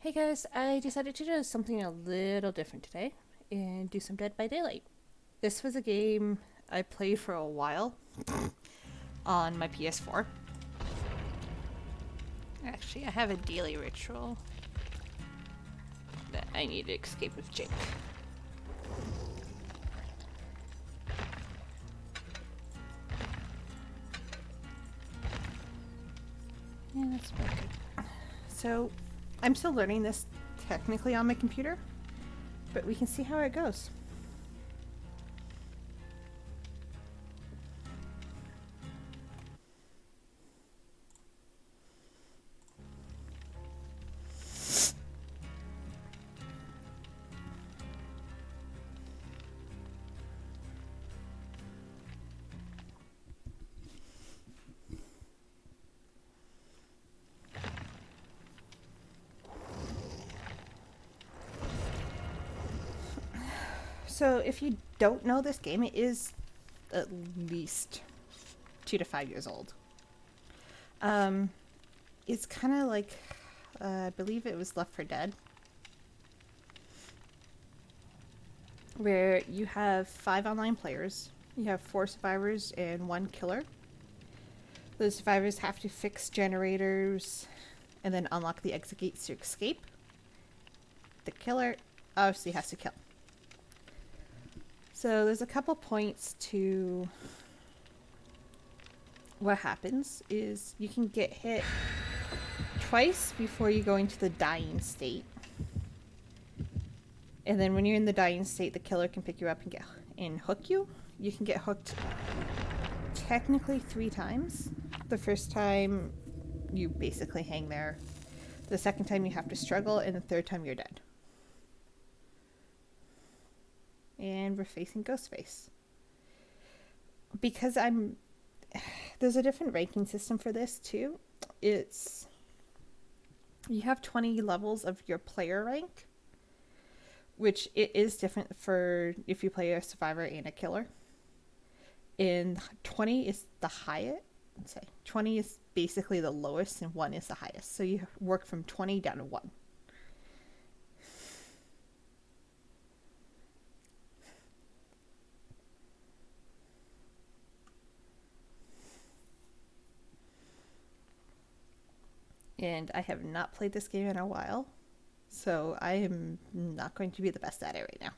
Hey guys, I decided to do something a little different today and do some Dead by Daylight. This was a game I played for a while on my PS4. Actually, I have a daily ritual that I need to escape with Jake. Yeah, that's about good. So, I'm still learning this technically on my computer, but we can see how it goes. So, if you don't know this game, it is at least 2 to 5 years old. Um, it's kind of like, I believe it was Left 4 Dead, where you have 5 online players, you have 4 survivors and 1 killer. The survivors have to fix generators and then unlock the exit gates to escape. The killer obviously has to kill. So there's a couple points to what happens is you can get hit twice before you go into the dying state. And then when you're in the dying state, the killer can pick you up and hook you. You can get hooked technically 3 times. The first time, you basically hang there. The second time, you have to struggle, and the third time, you're dead. And we're facing Ghostface. Because there's a different ranking system for this too. You have 20 levels of your player rank, which it is different for if you play a survivor and a killer. And 20 is the highest. 20 is basically the lowest and 1 is the highest. So you work from 20 down to 1. And I have not played this game in a while, so I am not going to be the best at it right now.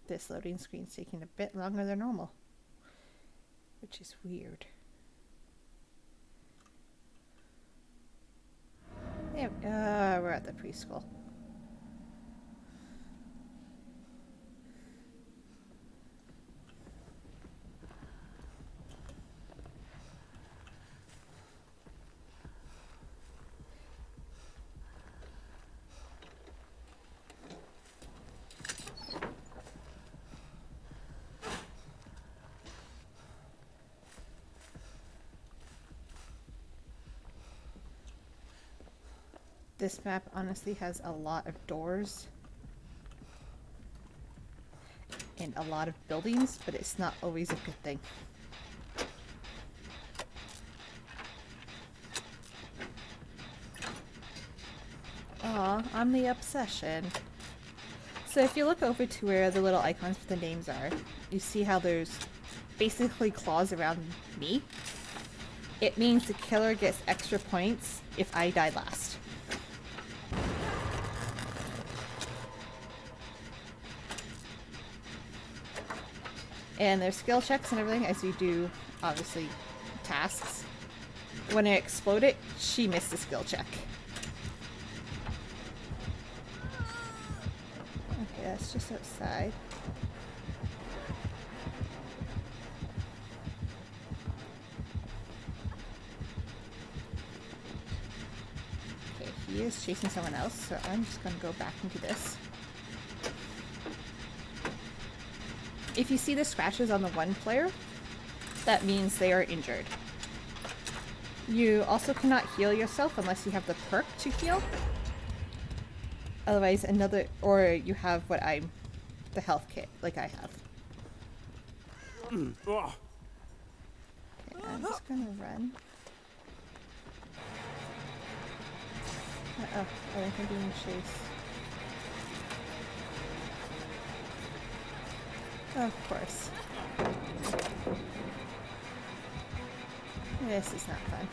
This loading screen is taking a bit longer than normal, which is weird. Yeah, we're at the preschool. This map honestly has a lot of doors and a lot of buildings, but it's not always a good thing. Aw, I'm the obsession. So if you look over to where the little icons for the names are, you see how there's basically claws around me? It means the killer gets extra points if I die last. And there's skill checks and everything as you do, obviously, tasks. When it exploded, she missed the skill check. Okay, that's just outside. he is chasing someone else, so I'm just gonna go back into this. If you see the scratches on the one player, that means they are injured. You also cannot heal yourself unless you have the perk to heal. Otherwise, or you have the health kit, like I have. Okay, I'm just gonna run. Uh-oh, I think I'm being chased. Of course. This is not fun.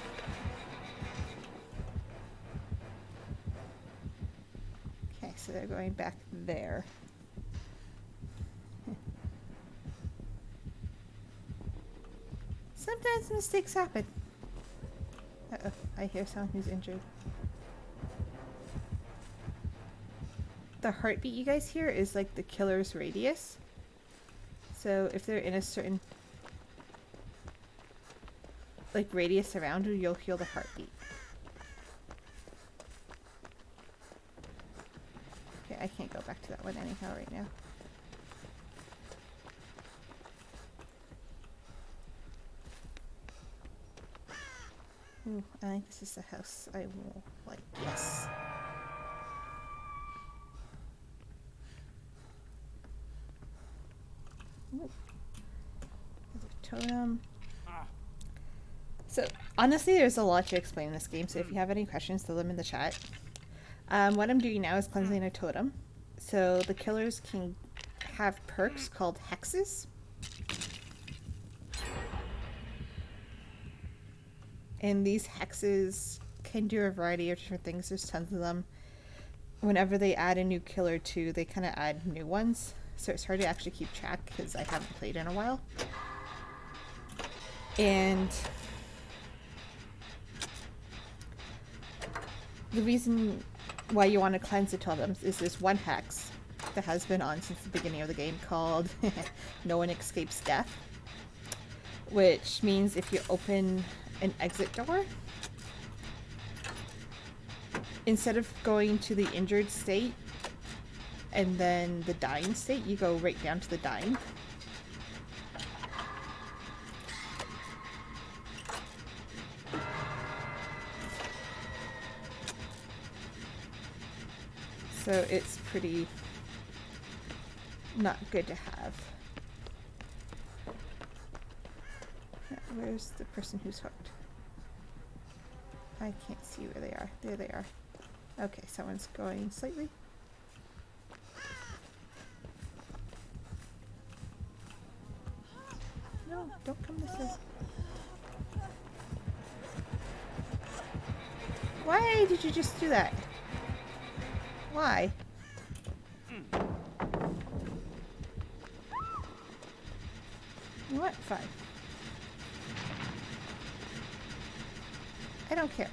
Okay, so they're going back there. Sometimes mistakes happen. Uh-oh, I hear someone who's injured. The heartbeat you guys hear is like the killer's radius. So if they're in a certain radius around you, you'll hear the heartbeat. Okay, I can't go back to that one anyhow right now. Ooh, I think this is the house I will like. Yes. Ooh. There's a totem. So, honestly, there's a lot to explain in this game, so if you have any questions, throw them in the chat. What I'm doing now is cleansing a totem. So, the killers can have perks called hexes. And these hexes can do a variety of different things. There's tons of them. Whenever they add a new killer too, they kind of add new ones. So it's hard to actually keep track because I haven't played in a while. And the reason why you want to cleanse the totems is this one hex that has been on since the beginning of the game called No One Escapes Death. Which means if you open an exit door, instead of going to the injured state and then the dying state, you go right down to the dying. So it's pretty not good to have. Where's the person who's hooked? I can't see where they are. There they are. Okay, someone's going slightly. No, don't come this way. Why did you just do that? Why? You know what? Fine. I don't care.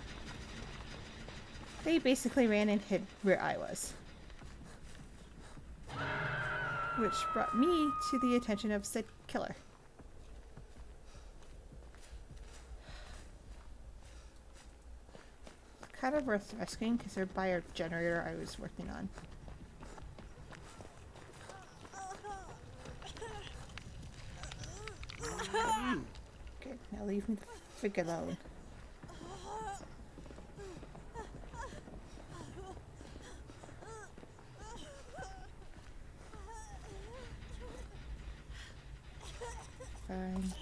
They basically ran and hid where I was. Which brought me to the attention of said killer. Kind of worth rescuing because they're by a generator I was working on. Good, now leave me the frig alone. Fine.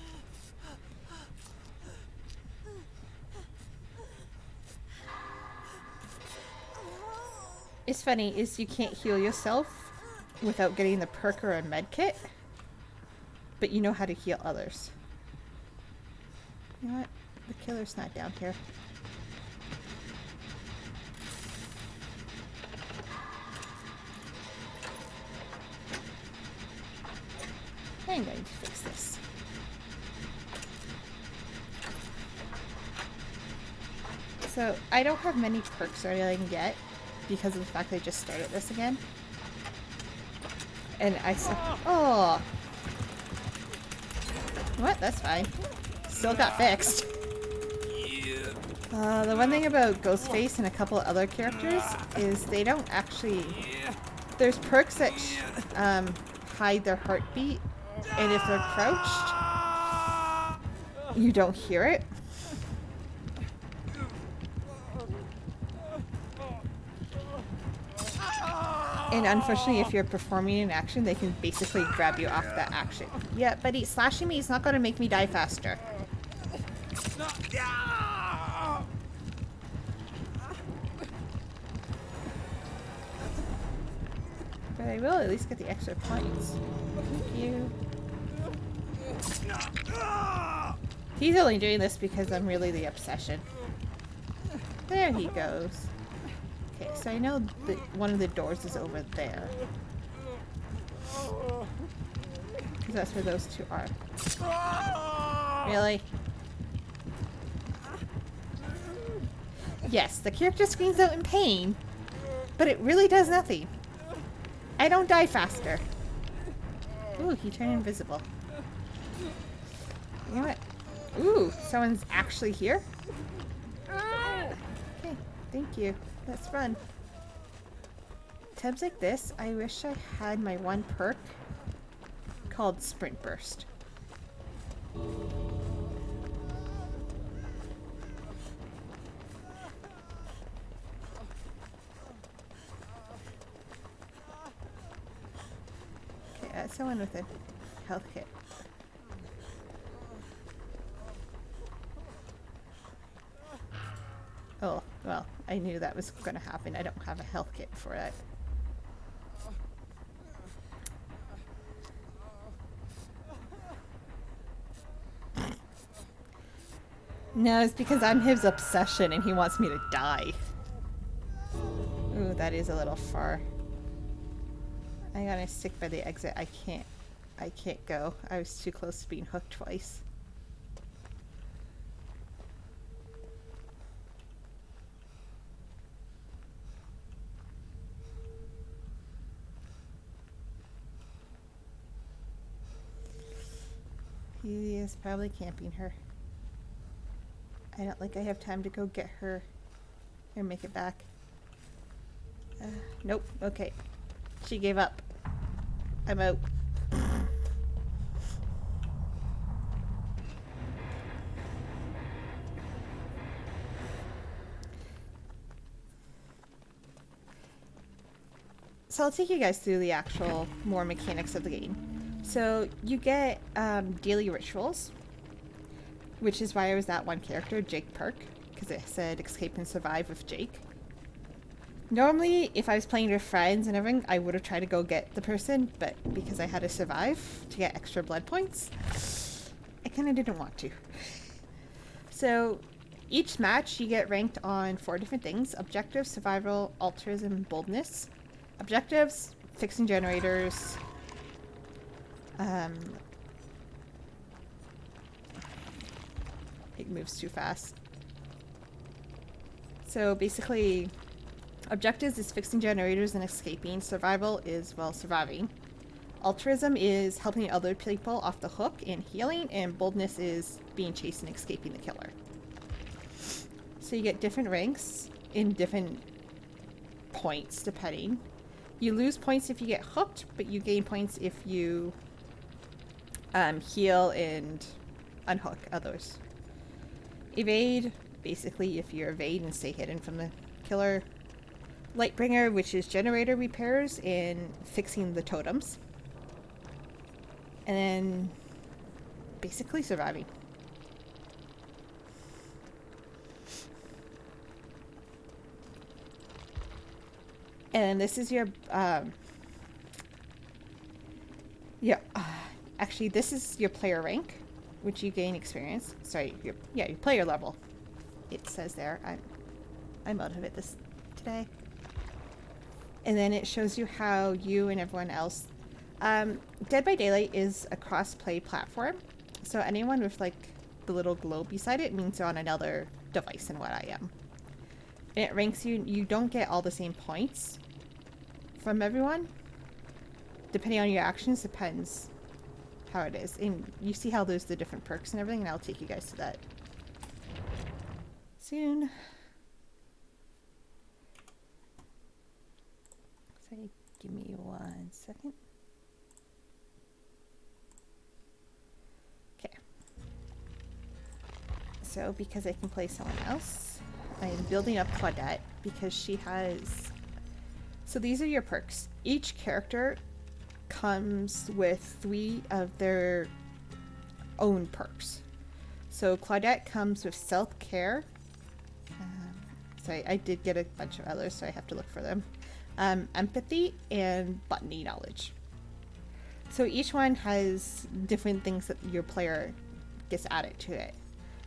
It's funny, is you can't heal yourself without getting the perk or a med kit, but you know how to heal others. You know what? The killer's not down here. I'm going to fix this. So, I don't have many perks or anything yet because of the fact I just started this again. And I said, oh! What? That's fine. Still got fixed. The one thing about Ghostface and a couple other characters is they don't actually... There's perks that hide their heartbeat, and if they're crouched, you don't hear it. And unfortunately, if you're performing an action, they can basically grab you off that action. Yeah, buddy, slashing me is not going to make me die faster. But I will at least get the extra points. Thank you. He's only doing this because I'm really the obsession. There he goes. Okay, so I know that one of the doors is over there. Because that's where those two are. Really? Yes, the character screams out in pain, but it really does nothing. I don't die faster. Ooh, he turned invisible. You know what? Ooh, someone's actually here? Okay, thank you. That's fun. Times like this, I wish I had my one perk called Sprint Burst. Okay, someone with a health kit. Oh, well, I knew that was going to happen. I don't have a health kit for that. No, it's because I'm his obsession and he wants me to die. Ooh, that is a little far. I gotta stick by the exit. I can't go. I was too close to being hooked twice. He is probably camping her. I don't think I have time to go get her or make it back. Nope. Okay. She gave up. I'm out. So I'll take you guys through the actual more mechanics of the game. So you get daily rituals, which is why I was that one character, Jake Perk, because it said escape and survive with Jake. Normally, if I was playing with friends and everything, I would have tried to go get the person, but because I had to survive to get extra blood points, I kind of didn't want to. So each match you get ranked on 4 different things: objectives, survival, altruism, and boldness. Objectives, fixing generators, it moves too fast. So basically, objectives is fixing generators and escaping. Survival is, well, surviving. Altruism is helping other people off the hook and healing. And boldness is being chased and escaping the killer. So you get different ranks in different points, depending. You lose points if you get hooked, but you gain points if you heal and unhook others. Evade, basically if you evade and stay hidden from the killer. Lightbringer, which is generator repairs and fixing the totems. And then basically surviving. And this is your actually this is your player rank, which you gain experience. Sorry, your player level. It says there. I'm out of it today. And then it shows you how you and everyone else. Dead by Daylight is a cross-play platform, so anyone with like the little globe beside it means they're on another device than what I am. And it ranks you. You don't get all the same points from everyone. Depending on your actions, depends how it is. And you see how there's the different perks and everything, and I'll take you guys to that. soon. So give me 1 second. Okay. So because I can play someone else, I am building up Claudette because she has... So these are your perks. Each character comes with 3 of their own perks. So Claudette comes with self-care. Sorry, I did get a bunch of others, so I have to look for them. Empathy and botany knowledge. So each one has different things that your player gets added to it.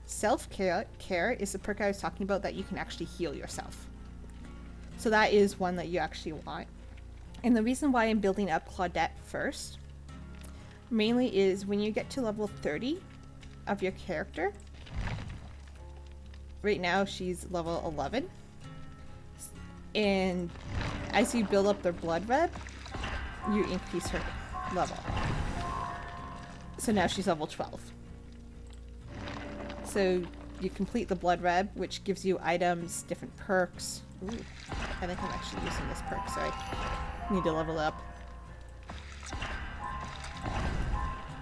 Self-care is the perk I was talking about that you can actually heal yourself. So that is one that you actually want. And the reason why I'm building up Claudette first, mainly is when you get to level 30 of your character, right now she's level 11, and as you build up their blood red, you increase her level. So now she's level 12. So you complete the blood red, which gives you items, different perks. Ooh, I think I'm actually using this perk, sorry. Need to level up.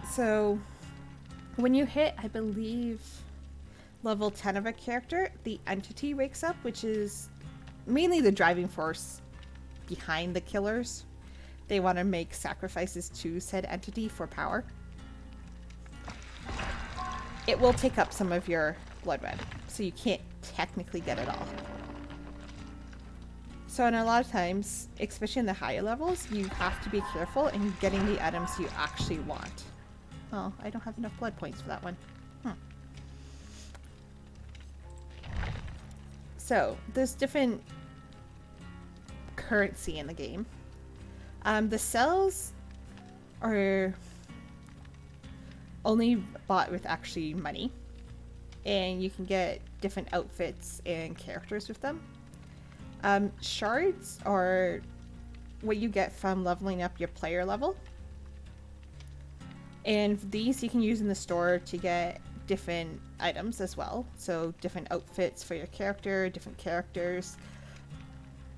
So when you hit, I believe, level 10 of a character, the entity wakes up, which is mainly the driving force behind the killers. They want to make sacrifices to said entity for power. It will take up some of your blood red, so you can't technically get it all. So in a lot of times, especially in the higher levels, you have to be careful in getting the items you actually want. Oh, I don't have enough blood points for that one. So there's different currency in the game. The cells are only bought with actually money, and you can get different outfits and characters with them. Shards are what you get from leveling up your player level, and these you can use in the store to get different items as well. So different outfits for your character, different characters.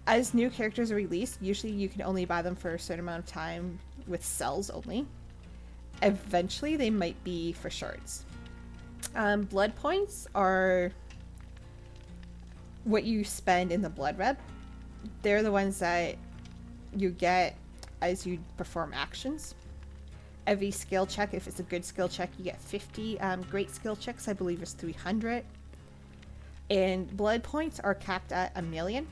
As new characters are released, usually you can only buy them for a certain amount of time with cells only. Eventually they might be for shards. Blood points are what you spend in the blood red. They're the ones that you get as you perform actions. Every skill check, if it's a good skill check, you get 50. Great skill checks, I believe, is 300. And blood points are capped at 1,000,000.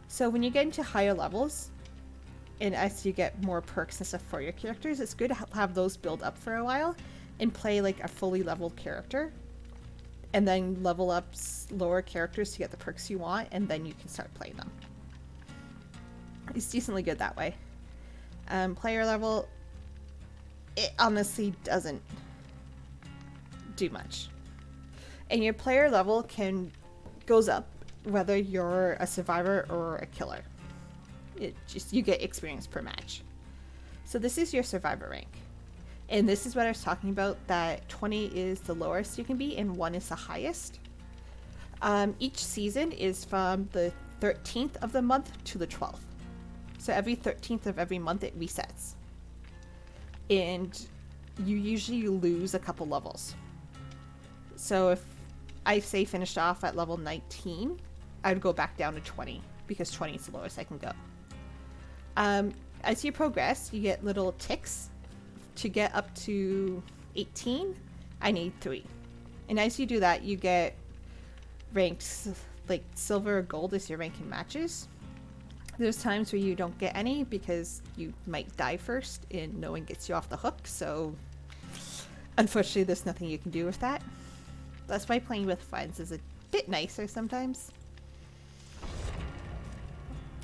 So when you get into higher levels, and as you get more perks and stuff for your characters, it's good to have those build up for a while and play like a fully leveled character, and then level up lower characters to get the perks you want, and then you can start playing them. It's decently good that way. Player level, it honestly doesn't do much. And your player level goes up whether you're a survivor or a killer. You get experience per match. So this is your survivor rank. And this is what I was talking about, that 20 is the lowest you can be and 1 is the highest. Each season is from the 13th of the month to the 12th. So every 13th of every month it resets. And you usually lose a couple levels. So if I say finished off at level 19, I'd go back down to 20 because 20 is the lowest I can go. As you progress, you get little ticks. To get up to 18, I need 3. And as you do that, you get ranks, like silver or gold is your rank in matches. There's times where you don't get any because you might die first and no one gets you off the hook, so unfortunately there's nothing you can do with that. That's why playing with friends is a bit nicer sometimes.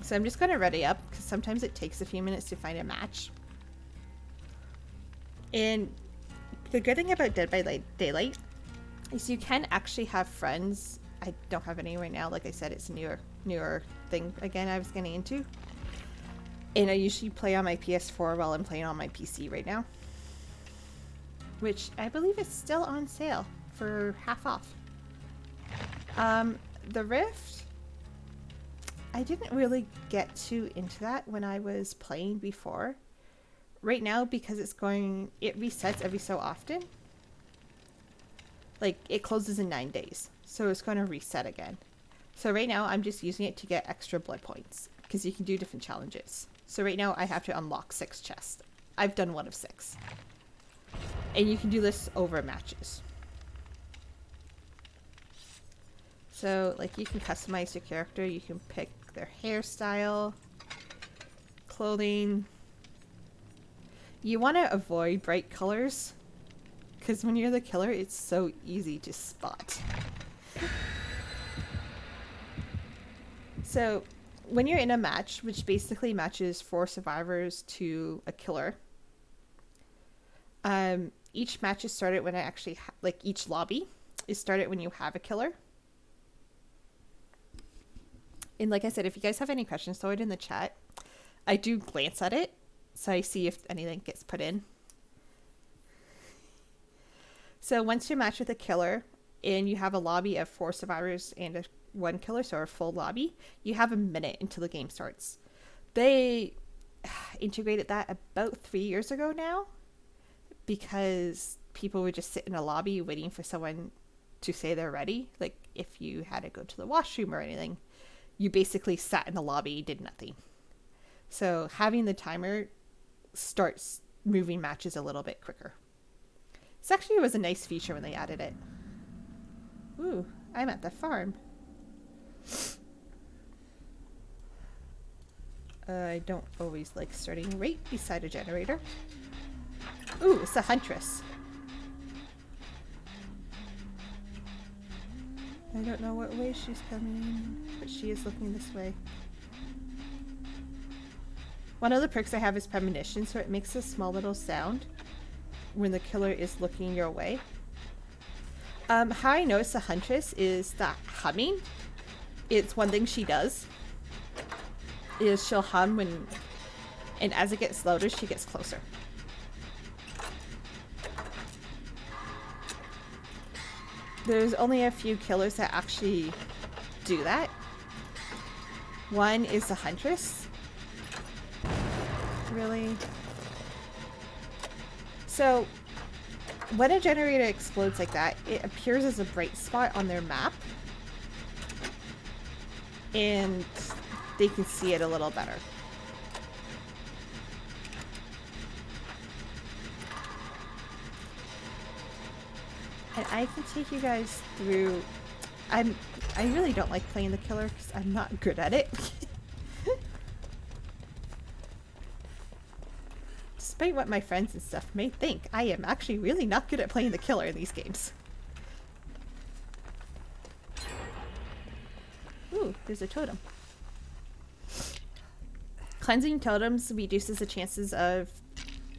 So I'm just going to ready up because sometimes it takes a few minutes to find a match. And the good thing about Dead by Daylight is you can actually have friends. I don't have any right now. Like I said, it's a newer thing again I was getting into. And I usually play on my PS4 while I'm playing on my PC right now, which I believe is still on sale for half off. The Rift, I didn't really get too into that when I was playing before. Right now, because it resets every so often. Like, it closes in 9 days, so it's going to reset again. So right now, I'm just using it to get extra blood points, because you can do different challenges. So right now, I have to unlock 6 chests. I've done 1 of 6. And you can do this over matches. So, like, you can customize your character, you can pick their hairstyle, clothing. You want to avoid bright colors, because when you're the killer, it's so easy to spot. So, when you're in a match, which basically matches 4 survivors to a killer, each match is started when each lobby is started when you have a killer. And like I said, if you guys have any questions, throw it in the chat. I do glance at it, so I see if anything gets put in. So once you match with a killer, and you have a lobby of 4 survivors and 1 killer, so a full lobby, you have a minute until the game starts. They integrated that about 3 years ago now, because people would just sit in a lobby waiting for someone to say they're ready. Like, if you had to go to the washroom or anything, you basically sat in the lobby, did nothing. So having the timer starts moving matches a little bit quicker. It was a nice feature when they added it. Ooh, I'm at the farm. I don't always like starting right beside a generator. Ooh, it's a huntress. I don't know what way she's coming, but she is looking this way. One of the perks I have is premonition, so it makes a small little sound when the killer is looking your way. How I notice the huntress is that humming. It's one thing she does. Is she'll hum and as it gets louder, she gets closer. There's only a few killers that actually do that. One is the huntress. Really? So, when a generator explodes like that, it appears as a bright spot on their map. And they can see it a little better. And I can take you guys through... I really don't like playing the killer because I'm not good at it. Despite what my friends and stuff may think, I am actually really not good at playing the killer in these games. Ooh, there's a totem. Cleansing totems reduces the chances of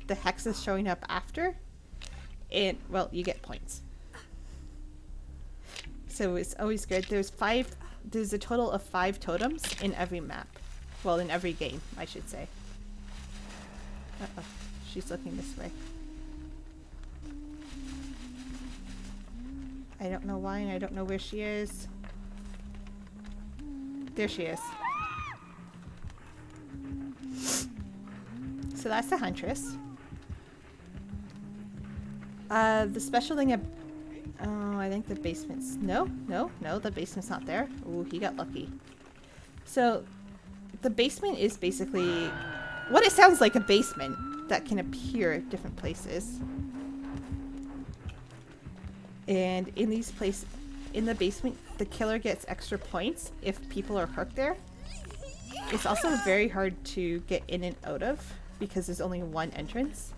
the hexes showing up after. And, well, you get points. So it's always good. There's a total of 5 totems in every map. Well, in every game, I should say. Uh-oh. She's looking this way. I don't know why, and I don't know where she is. There she is. So that's the huntress. The special thing... Oh, I think the basement's... No, the basement's not there. Ooh, he got lucky. So, the basement is basically... what it sounds like, a basement that can appear at different places. And in these places... in the basement, the killer gets extra points if people are hurt there. It's also very hard to get in and out of because there's only one entrance.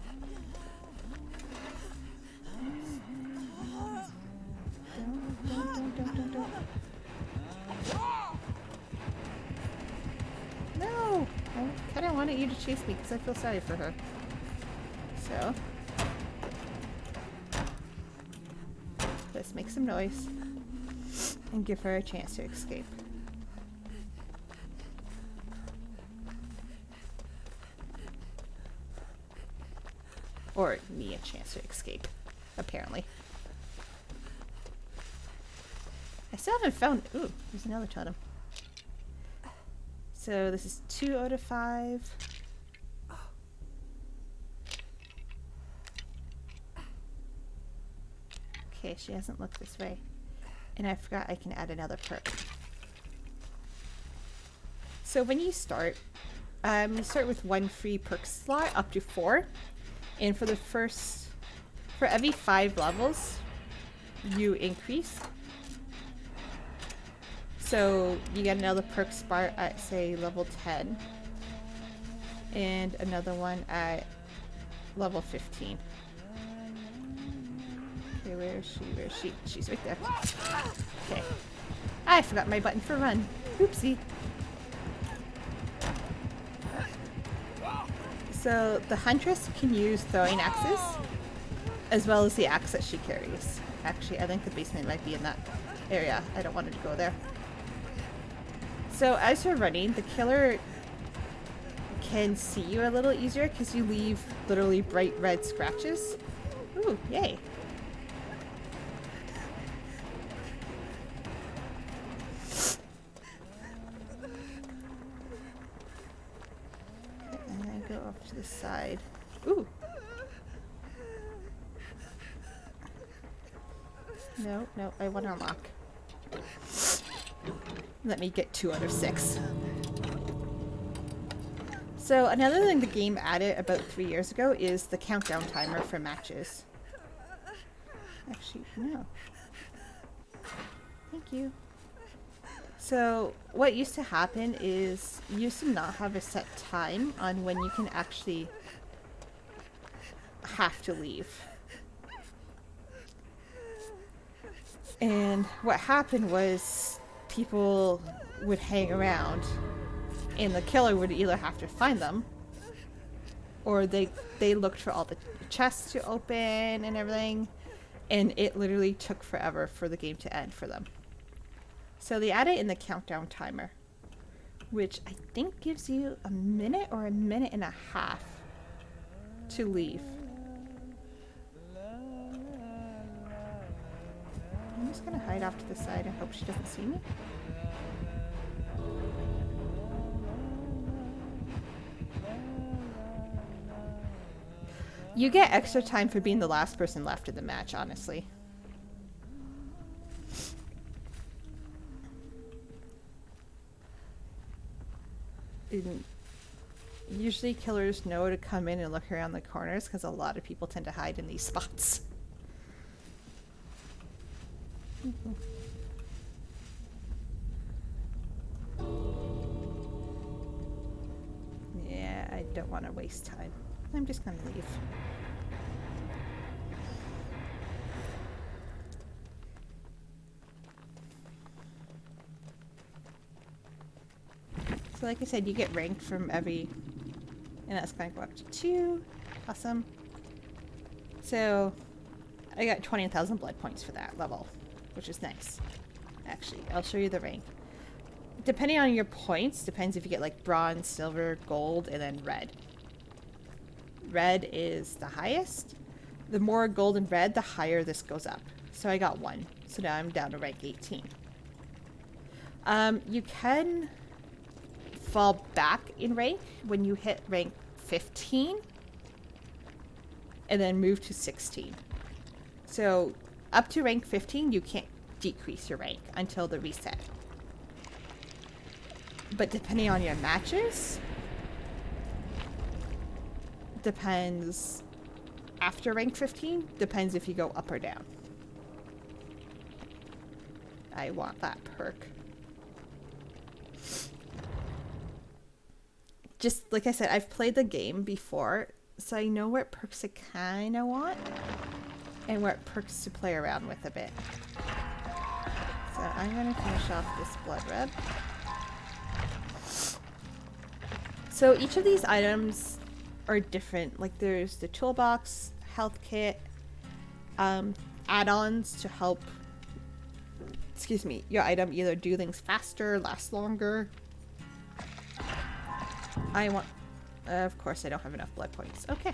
No! I kind of wanted you to chase me because I feel sorry for her. So... let's make some noise and give her a chance to escape. Or me a chance to escape, apparently. I still haven't found... Ooh, there's another totem. So this is 2 out of 5. Okay, she hasn't looked this way. And I forgot I can add another perk. So when you start with 1 free perk slot up to 4. And for every 5 levels, you increase. So you get another perk spot at, say, level 10. And another one at level 15. Okay, where is she? Where is she? She's right there. Okay. I forgot my button for run. Oopsie. So the Huntress can use throwing axes, as well as the axe that she carries. Actually, I think the basement might be in that area. I don't want her to go there. So as you're running, the killer can see you a little easier because you leave literally bright red scratches. Ooh, yay. And I go off to the side. Ooh. No, no, I want to unlock. Let me get 2 out of 6. So another thing the game added about 3 years ago is the countdown timer for matches. Actually, no. Thank you. So what used to happen is you used to not have a set time on when you can actually have to leave. And what happened was people would hang around and the killer would either have to find them or they looked for all the chests to open and everything, and it literally took forever for the game to end for them. So they added in the countdown timer, which I think gives you a minute or a minute and a half to leave. I'm just gonna hide off to the side and hope she doesn't see me. You get extra time for being the last person left in the match, honestly. Usually killers know to come in and look around the corners because a lot of people tend to hide in these spots. Yeah, I don't want to waste time. I'm just gonna leave. So like I said, you get ranked from every... And that's gonna go up to 2. Awesome. So I got 20,000 blood points for that level, which is nice. Actually, I'll show you the rank. Depending on your points, depends if you get like bronze, silver, gold, and then red. Red is the highest. The more gold and red, the higher this goes up. So I got 1. So now I'm down to rank 18. You can fall back in rank when you hit rank 15 and then move to 16. So up to rank 15, you can't decrease your rank until the reset. But depending on your matches, depends after rank 15, depends if you go up or down. I want that perk. Just like I said, I've played the game before, so I know what perks I kind of want and what perks to play around with a bit. So I'm going to finish off this blood red. So each of these items are different. Like there's the toolbox, health kit, add-ons to help, your item either do things faster, last longer. I want, of course I don't have enough blood points. Okay.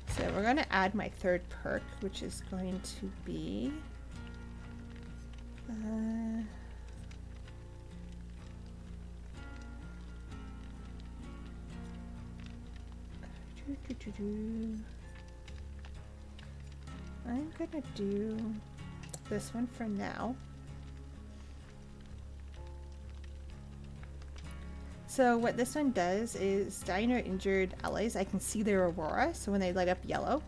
So we're going to add my third perk, which is going to be I'm gonna do this one for now. So what this one does is dying or injured allies, I can see their aurora, so when they light up yellow,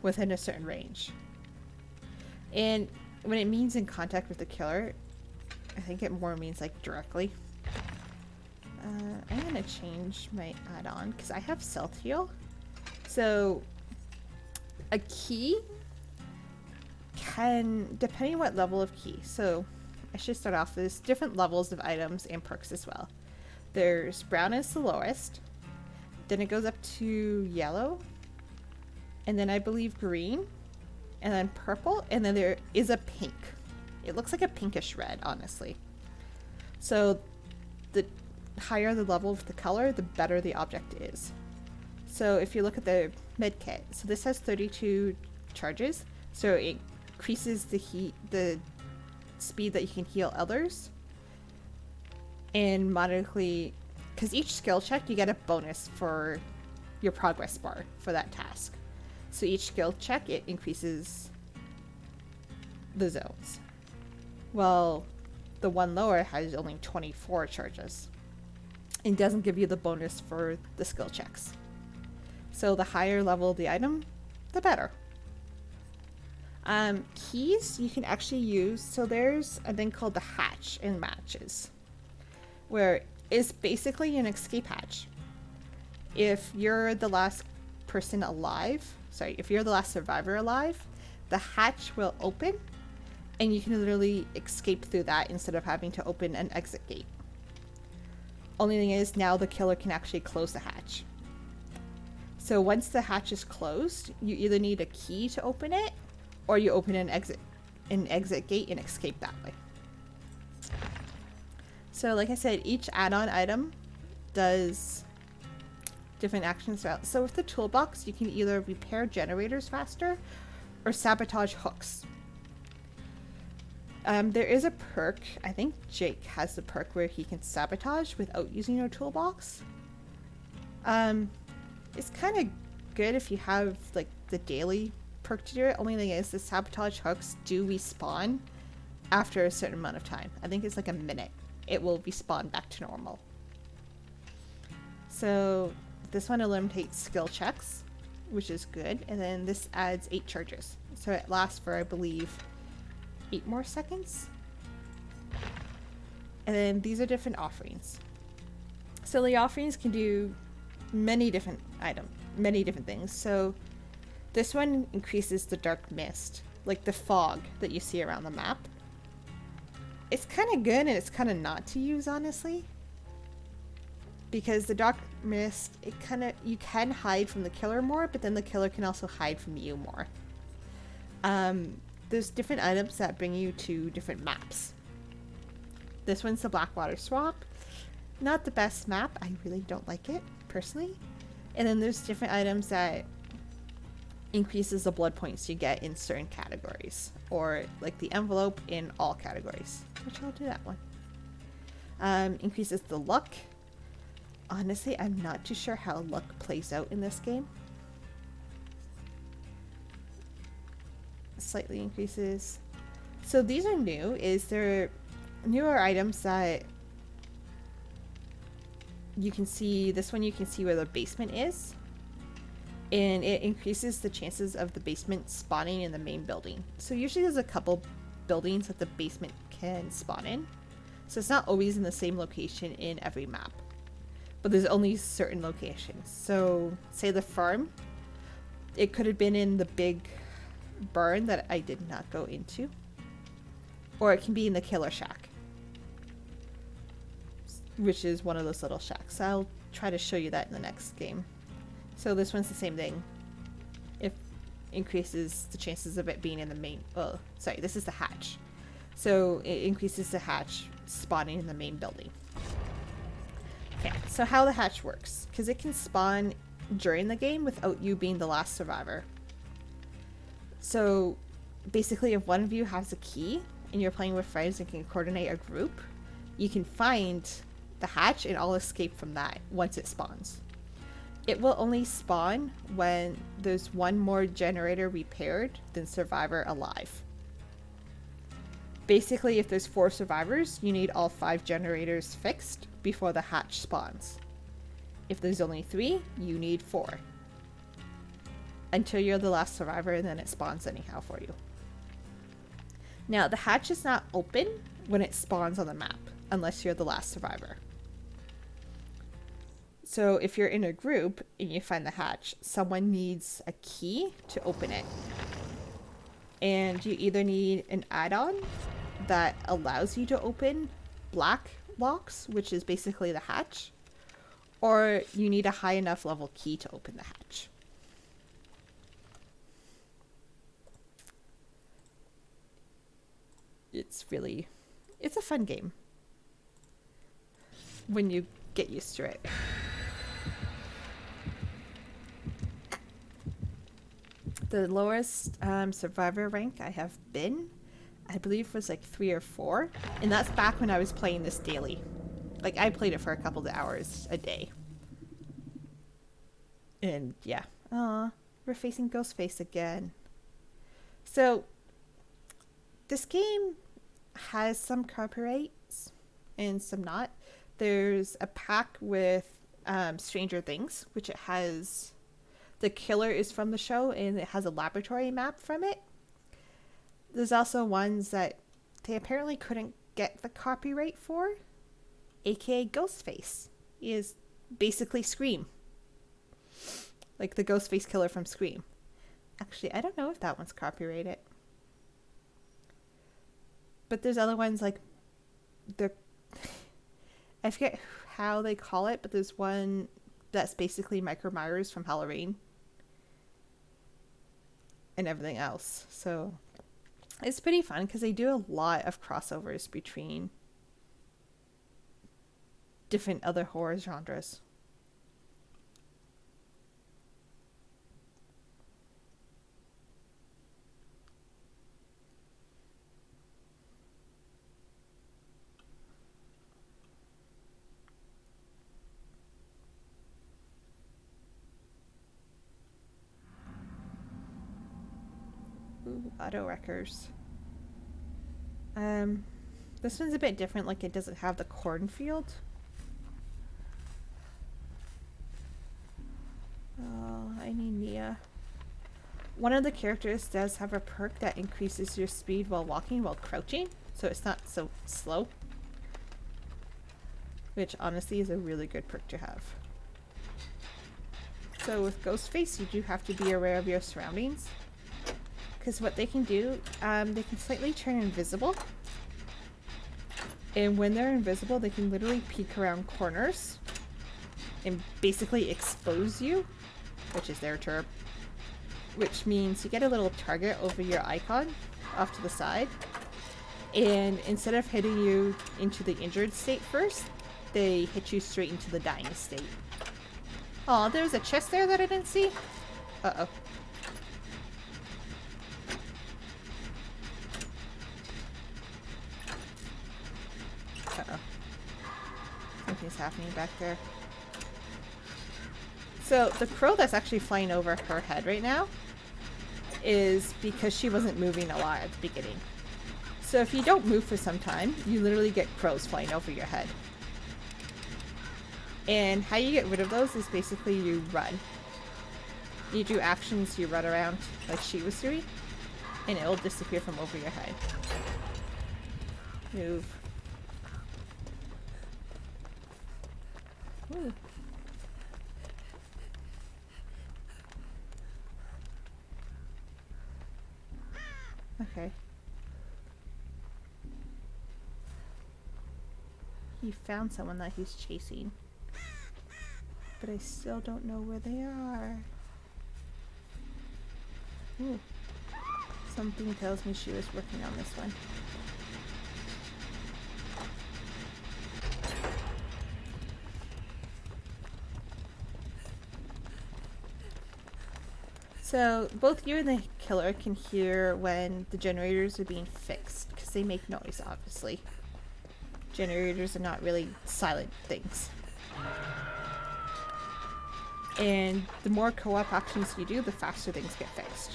within a certain range. And when it means in contact with the killer, I think it more means like directly. I'm gonna change my add-on because I have Stealth Heal. So a key can, depending on what level of key, so I should start off with different levels of items and perks as well. There's brown is the lowest, then it goes up to yellow, and then I believe green, and then purple, and then there is a pink. It looks like a pinkish red, honestly. So the higher the level of the color, the better the object is. So if you look at the med kit, so this has 32 charges, so it increases the speed that you can heal others, and moderately, because each skill check you get a bonus for your progress bar for that task. So each skill check, it increases the zones. Well, the one lower has only 24 charges and doesn't give you the bonus for the skill checks. So the higher level of the item, the better. Keys you can actually use, so there's a thing called the hatch in matches, where it's basically an escape hatch. If you're the last person alive, if you're the last survivor alive, the hatch will open and you can literally escape through that instead of having to open an exit gate. Only thing is, now the killer can actually close the hatch. So once the hatch is closed, you either need a key to open it, or you open an exit gate and escape that way. So like I said, each add-on item does different actions throughout. So with the toolbox, you can either repair generators faster or sabotage hooks. There is a perk, I think Jake has the perk where he can sabotage without using your toolbox. It's kind of good if you have like the daily perk to do it. Only thing is, the sabotage hooks do respawn after a certain amount of time. I think it's like a minute. It will respawn back to normal. So this one eliminates skill checks, which is good. And then this adds 8 charges. So it lasts for, I believe, 8 more seconds. And then these are different offerings. So the offerings can do many different things. So this one increases the dark mist, like the fog that you see around the map. It's kind of good and it's kind of not to use, honestly, because the dark mist, you can hide from the killer more, but then the killer can also hide from you more. There's different items that bring you to different maps. This one's the Blackwater Swamp. Not the best map. I really don't like it, personally. And then there's different items that increases the blood points you get in certain categories, or like the envelope in all categories, which I'll do that one. Increases the luck. Honestly, I'm not too sure how luck plays out in this game. Slightly increases. So these are new. They're newer items that you can see. This one you can see where the basement is, and it increases the chances of the basement spawning in the main building. So usually there's a couple buildings that the basement can spawn in, so it's not always in the same location in every map, but there's only certain locations. So say the farm, it could have been in the big burn that I did not go into, or it can be in the killer shack, which is one of those little shacks. I'll try to show you that in the next game. So this one's the same thing. It increases the chances of it being in the main, this is the hatch. So it increases the hatch spawning in the main building. Okay, so how the hatch works, because it can spawn during the game without you being the last survivor. So basically, if one of you has a key and you're playing with friends and can coordinate a group, you can find the hatch and all escape from that once it spawns. It will only spawn when there's one more generator repaired than survivor alive. Basically, if there's 4 survivors, you need all 5 generators fixed before the hatch spawns. If there's only 3, you need 4. Until you're the last survivor, and then it spawns anyhow for you. Now, the hatch is not open when it spawns on the map, unless you're the last survivor. So if you're in a group and you find the hatch, someone needs a key to open it. And you either need an add-on that allows you to open black locks, which is basically the hatch, or you need a high enough level key to open the hatch. It's a fun game when you get used to it. The lowest survivor rank I have been, I believe, was like 3 or 4, and that's back when I was playing this daily. Like, I played it for a couple of hours a day. And yeah, we're facing Ghostface again. So this game has some copyrights and some not. There's a pack with Stranger Things, which it has. The killer is from the show, and it has a laboratory map from it. There's also ones that they apparently couldn't get the copyright for, aka Ghostface. He is basically Scream. Like the Ghostface killer from Scream. Actually, I don't know if that one's copyrighted. But there's other ones like I forget how they call it, but there's one that's basically Michael Myers from Halloween. And everything else. So it's pretty fun because they do a lot of crossovers between different other horror genres. Ooh, auto wreckers. This one's a bit different, like it doesn't have the cornfield. Oh, I need Nia. One of the characters does have a perk that increases your speed while walking while crouching, so it's not so slow. Which honestly is a really good perk to have. So with Ghostface, you do have to be aware of your surroundings. Because what they can do, they can slightly turn invisible. And when they're invisible, they can literally peek around corners and basically expose you, which is their term. Which means you get a little target over your icon off to the side. And instead of hitting you into the injured state first, they hit you straight into the dying state. Oh, there's a chest there that I didn't see? Uh-oh. Uh-oh. Something's happening back there. So the crow that's actually flying over her head right now is because she wasn't moving a lot at the beginning. So if you don't move for some time, you literally get crows flying over your head. And how you get rid of those is basically you run. You do actions, you run around like she was doing, and it will disappear from over your head. Move. Ooh. Okay. He found someone that he's chasing. But I still don't know where they are. Ooh. Something tells me she was working on this one. So both you and the killer can hear when the generators are being fixed, because because they make noise, obviously. Generators are not really silent things. And the more co-op actions you do, the faster things get fixed.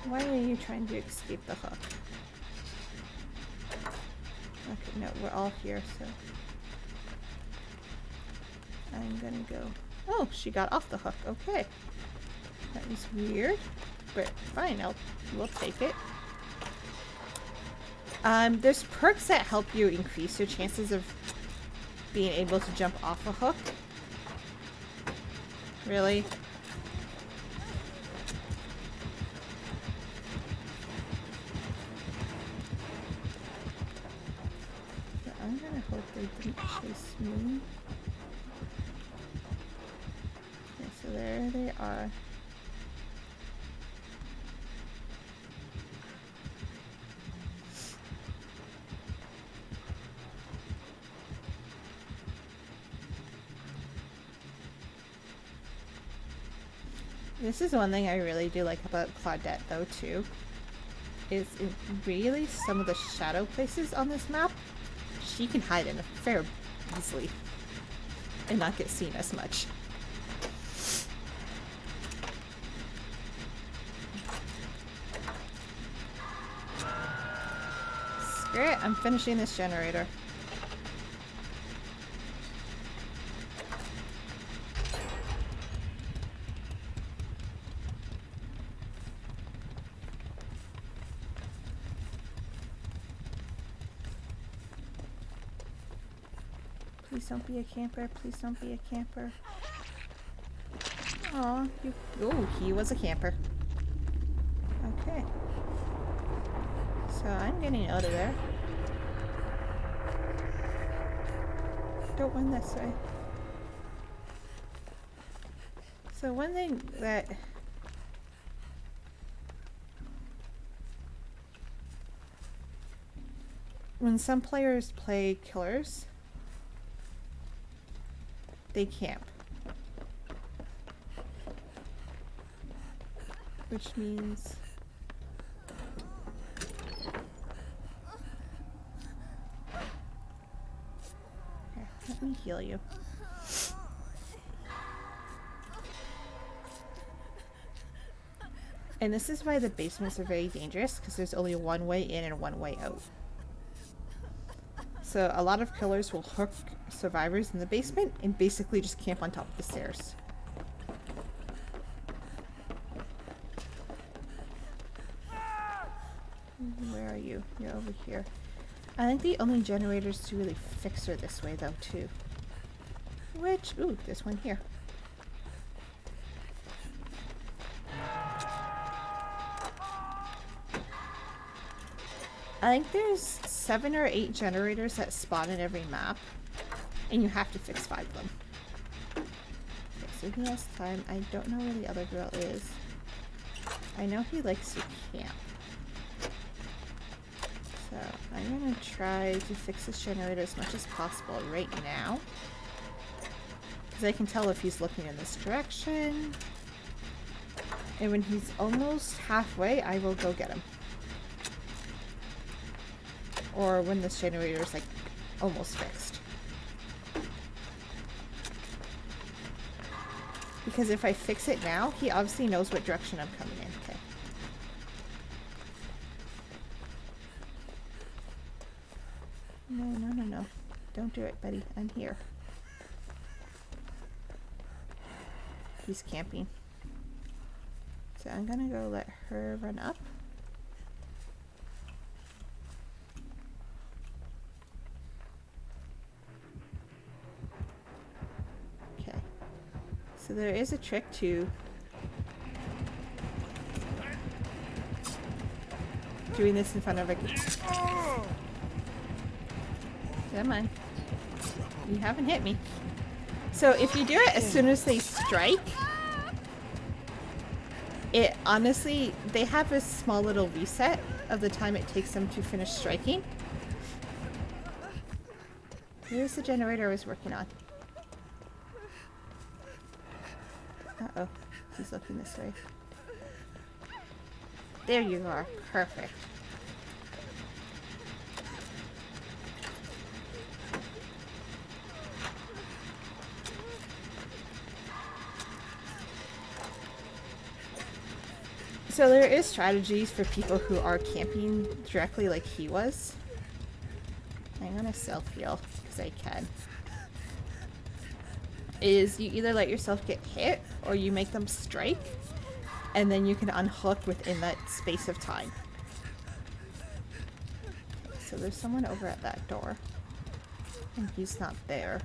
Why are you trying to escape the hook? Okay, no, we're all here, so... I'm gonna go... Oh, she got off the hook. Okay. That was weird, but fine, we'll take it. There's perks that help you increase your chances of being able to jump off a hook. Really? So I'm gonna hope they didn't chase me. Okay, so there they are. This is one thing I really do like about Claudette, though, too. Is it really some of the shadow places on this map, she can hide in a fair easily and not get seen as much. Screw it, I'm finishing this generator. Please don't be a camper. Please don't be a camper. Aw, you... Oh, he was a camper. Okay. So I'm getting out of there. Don't win this way. So one thing that... When some players play killers, they camp. Which means... Here, let me heal you. And this is why the basements are very dangerous, because there's only one way in and one way out. So a lot of killers will hook survivors in the basement and basically just camp on top of the stairs. Where are you? You're over here. I think the only generators to really fix her this way, though, too. Which... Ooh, there's one here. I think there's 7 or 8 generators that spawn in every map, and you have to fix 5 of them. Okay, so he has time. I don't know where the other girl is. I know he likes to camp. So I'm gonna try to fix this generator as much as possible right now. Because I can tell if he's looking in this direction. And when he's almost halfway, I will go get him. Or when this generator is like almost fixed. Because if I fix it now, he obviously knows what direction I'm coming in. Okay. No, no, no, no. Don't do it, buddy. I'm here. He's camping. So I'm gonna go let her run up. So there is a trick to doing this in front of a... Come on. You haven't hit me. So if you do it as soon as they strike, it honestly, they have a small little reset of the time it takes them to finish striking. Here's the generator I was working on. Uh-oh. He's looking this way. There you are. Perfect. So there is strategies for people who are camping directly like he was. I'm gonna self-heal because I can. Is you either let yourself get hit or you make them strike, and then you can unhook within that space of time. So there's someone over at that door, and he's not there.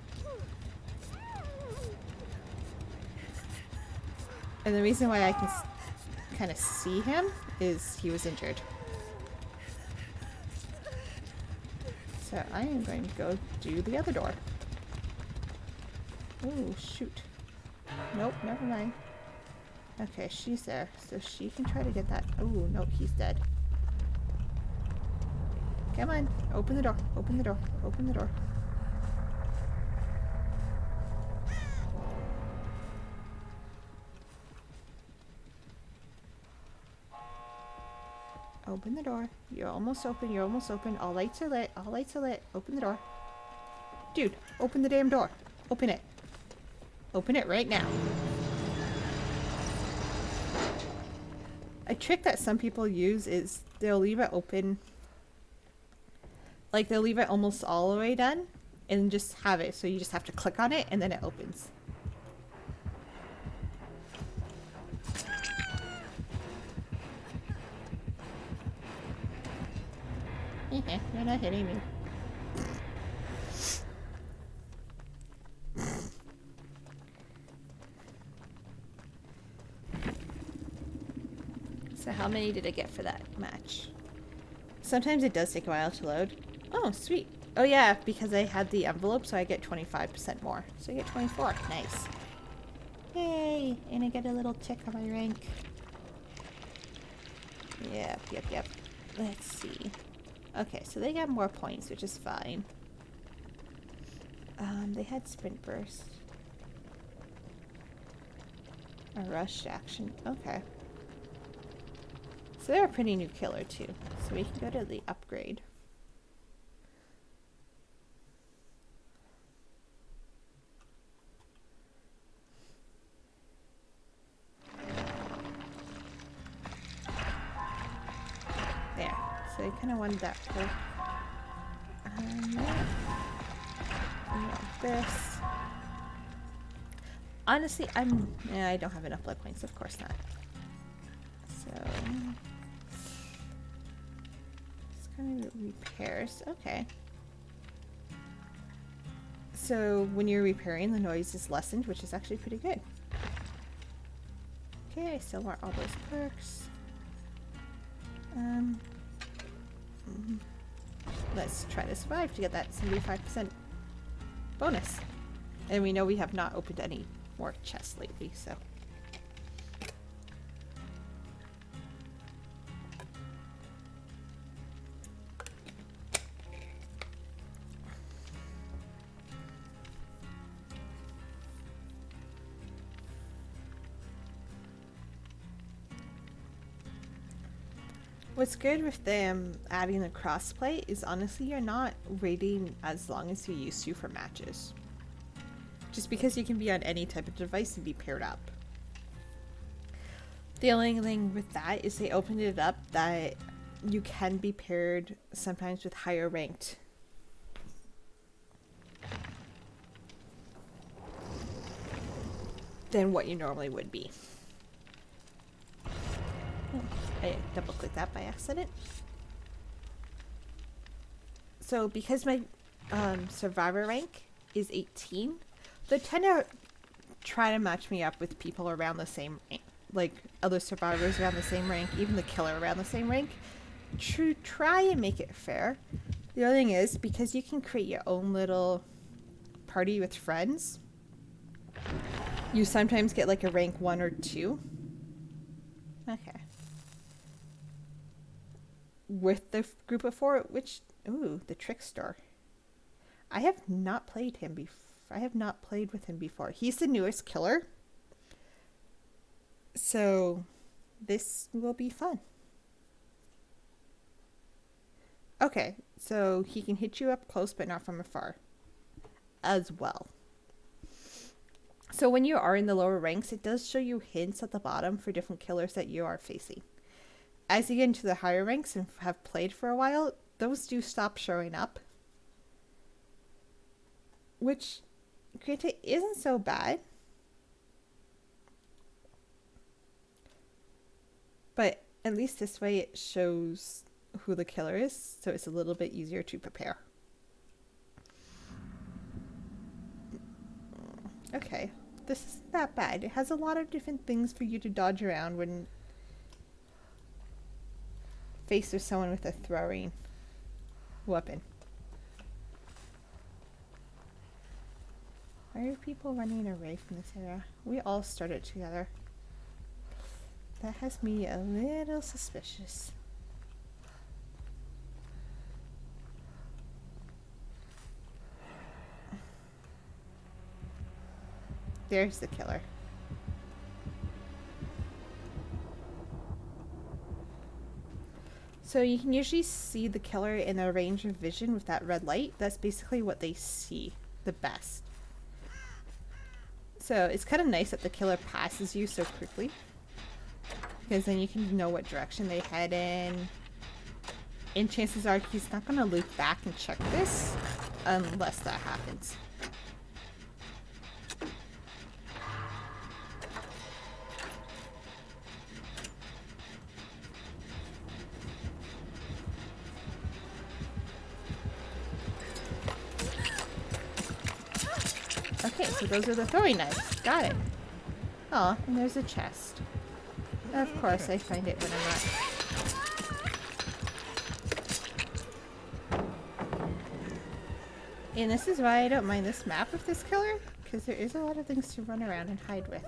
And the reason why I can kind of see him is he was injured. So I am going to go do the other door. Oh, shoot. Nope, never mind. Okay, she's there. So she can try to get that. Oh, nope, he's dead. Come on. Open the door. Open the door. Open the door. Open the door. You're almost open. You're almost open. All lights are lit. All lights are lit. Open the door. Dude, open the damn door. Open it. Open it right now. A trick that some people use is they'll leave it open. Like they'll leave it almost all the way done and just have it. So you just have to click on it and then it opens. You're not hitting me. So how many did I get for that match? Sometimes it does take a while to load. Oh, sweet. Oh yeah, because I had the envelope, so I get 25% more. So I get 24. Nice. Yay! And I get a little tick on my rank. Yep. Let's see. Okay, so they got more points, which is fine. They had sprint burst. A rushed action. Okay. So they're a pretty new killer too. So we can go to the upgrade. There. So I kind of wanted that perk. Yeah. And this. Honestly, I don't have enough blood points. Of course not. So it's kind of repairs. Okay. So when you're repairing, the noise is lessened, which is actually pretty good. Okay, I still want all those perks. Let's try to survive to get that 75% bonus. And we know we have not opened any more chests lately, so. What's good with them adding the crossplay is honestly you're not waiting as long as you used to for matches. Just because you can be on any type of device and be paired up. The only thing with that is they opened it up that you can be paired sometimes with higher ranked. Than what you normally would be. I double clicked that by accident. So because my survivor rank is 18, they tend to try to match me up with people around the same rank, like other survivors around the same rank, even the killer around the same rank, to try and make it fair. The other thing is, because you can create your own little party with friends, you sometimes get like a rank 1 or 2. Okay. With the group of 4, which, ooh, the Trickster. I have not played him before. I have not played with him before. He's the newest killer. So this will be fun. Okay, so he can hit you up close but not from afar as well. So when you are in the lower ranks, it does show you hints at the bottom for different killers that you are facing. As you get into the higher ranks and have played for a while, those do stop showing up. Which, granted, isn't so bad. But at least this way it shows who the killer is, so it's a little bit easier to prepare. Okay, this isn't that bad. It has a lot of different things for you to dodge around when faced with someone with a throwing weapon. Why are people running away from this area? We all started together. That has me a little suspicious. There's the killer. So you can usually see the killer in a range of vision with that red light. That's basically what they see the best. So it's kind of nice that the killer passes you so quickly, because then you can know what direction they head in. And chances are he's not going to loop back and check this unless that happens. Okay, so those are the throwing knives. Got it. Oh, and there's a chest. Of course, I find it when I'm not. And this is why I don't mind this map with this killer, because there is a lot of things to run around and hide with.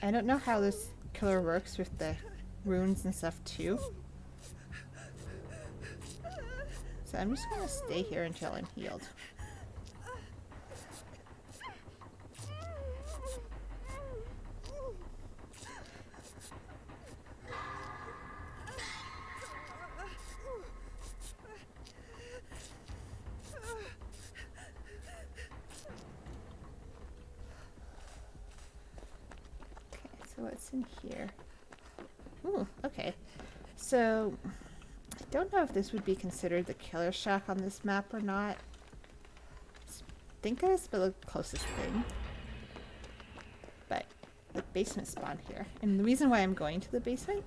I don't know how this killer works with the runes and stuff too. So I'm just gonna stay here until I'm healed. Okay, so what's in here? Ooh, okay. So I don't know if this would be considered the killer shack on this map or not. I think it's the closest thing. But the basement spawned here. And the reason why I'm going to the basement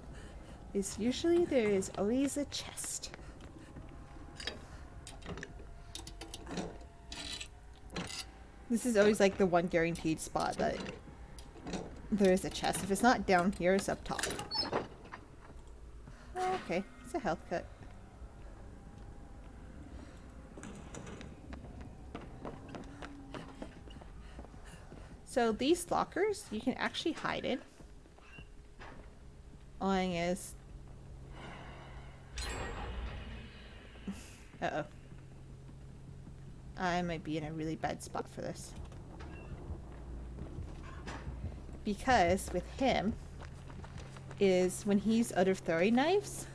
is usually there is always a chest. This is always like the one guaranteed spot that there is a chest. If it's not down here, it's up top. Oh, okay, it's a health cut. So these lockers, you can actually hide in. Only is... Uh-oh. I might be in a really bad spot for this. Because with him, is when he's out of throwing knives,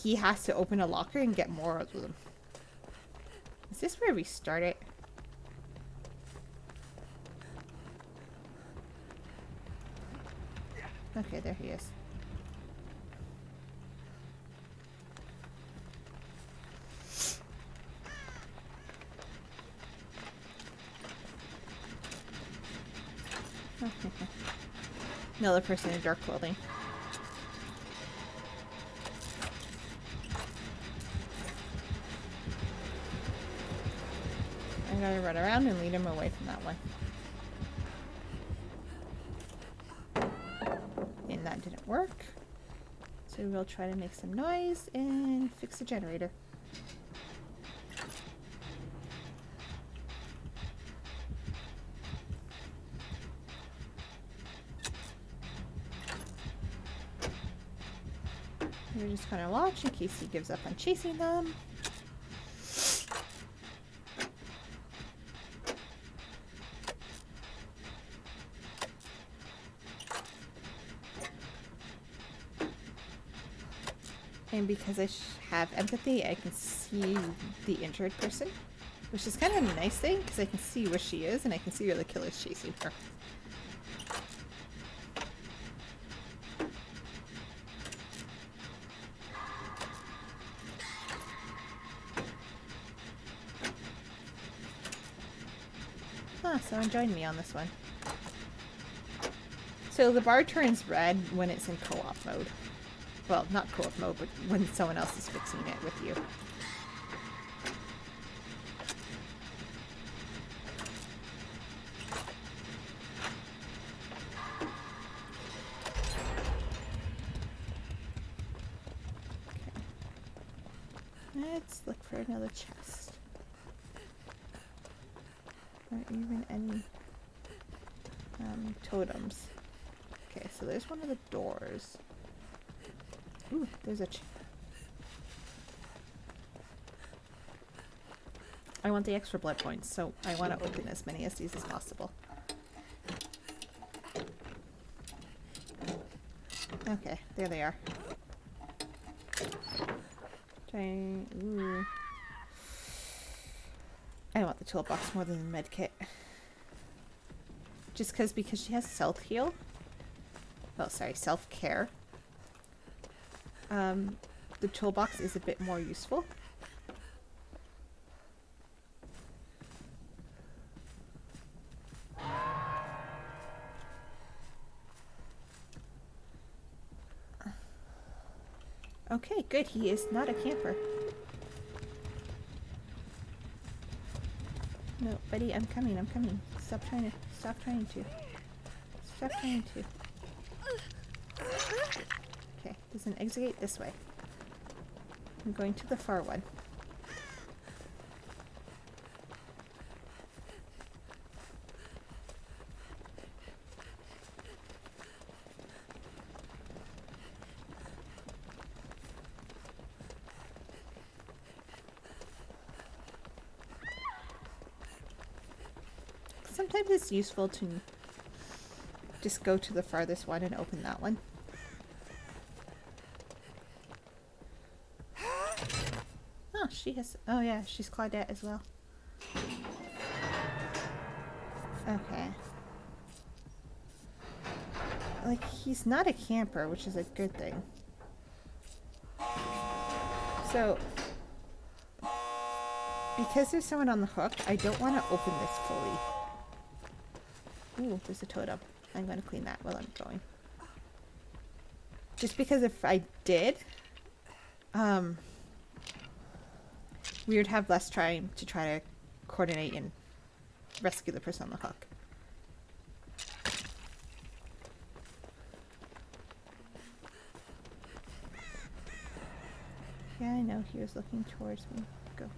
he has to open a locker and get more of them. Is this where we started? Okay, there he is. Another person in dark clothing. I gotta run around and lead him away from that one. And that didn't work. So we'll try to make some noise and fix the generator. We're just gonna watch in case he gives up on chasing them. And because I have empathy, I can see the injured person, which is kind of a nice thing because I can see where she is and I can see where the killer's chasing her. Huh, someone joined me on this one. So the bar turns red when it's in co-op mode. Well, not co-op mode, but when someone else is fixing it with you. Okay. Let's look for another chest. Or even any totems. Okay, so there's one of the doors. Ooh, there's a I want the extra blood points, so I want to open as many of these as possible. Okay, there they are. Ooh. I want the toolbox more than the med kit. Just because she has self-heal. Well, sorry, self-care. The toolbox is a bit more useful. Okay, good. He is not a camper. No, buddy, I'm coming, I'm coming. Stop trying to. Stop trying to. Okay, there's an exit gate this way. I'm going to the far one. Sometimes it's useful to just go to the farthest one and open that one. Oh, she has... Oh yeah, she's Claudette as well. Okay. Like, he's not a camper, which is a good thing. So, because there's someone on the hook, I don't want to open this fully. Ooh, there's a totem. I'm going to clean that while I'm going. Just because if I did, we would have less time to try to coordinate and rescue the person on the hook. Yeah, I know. He was looking towards me. Go.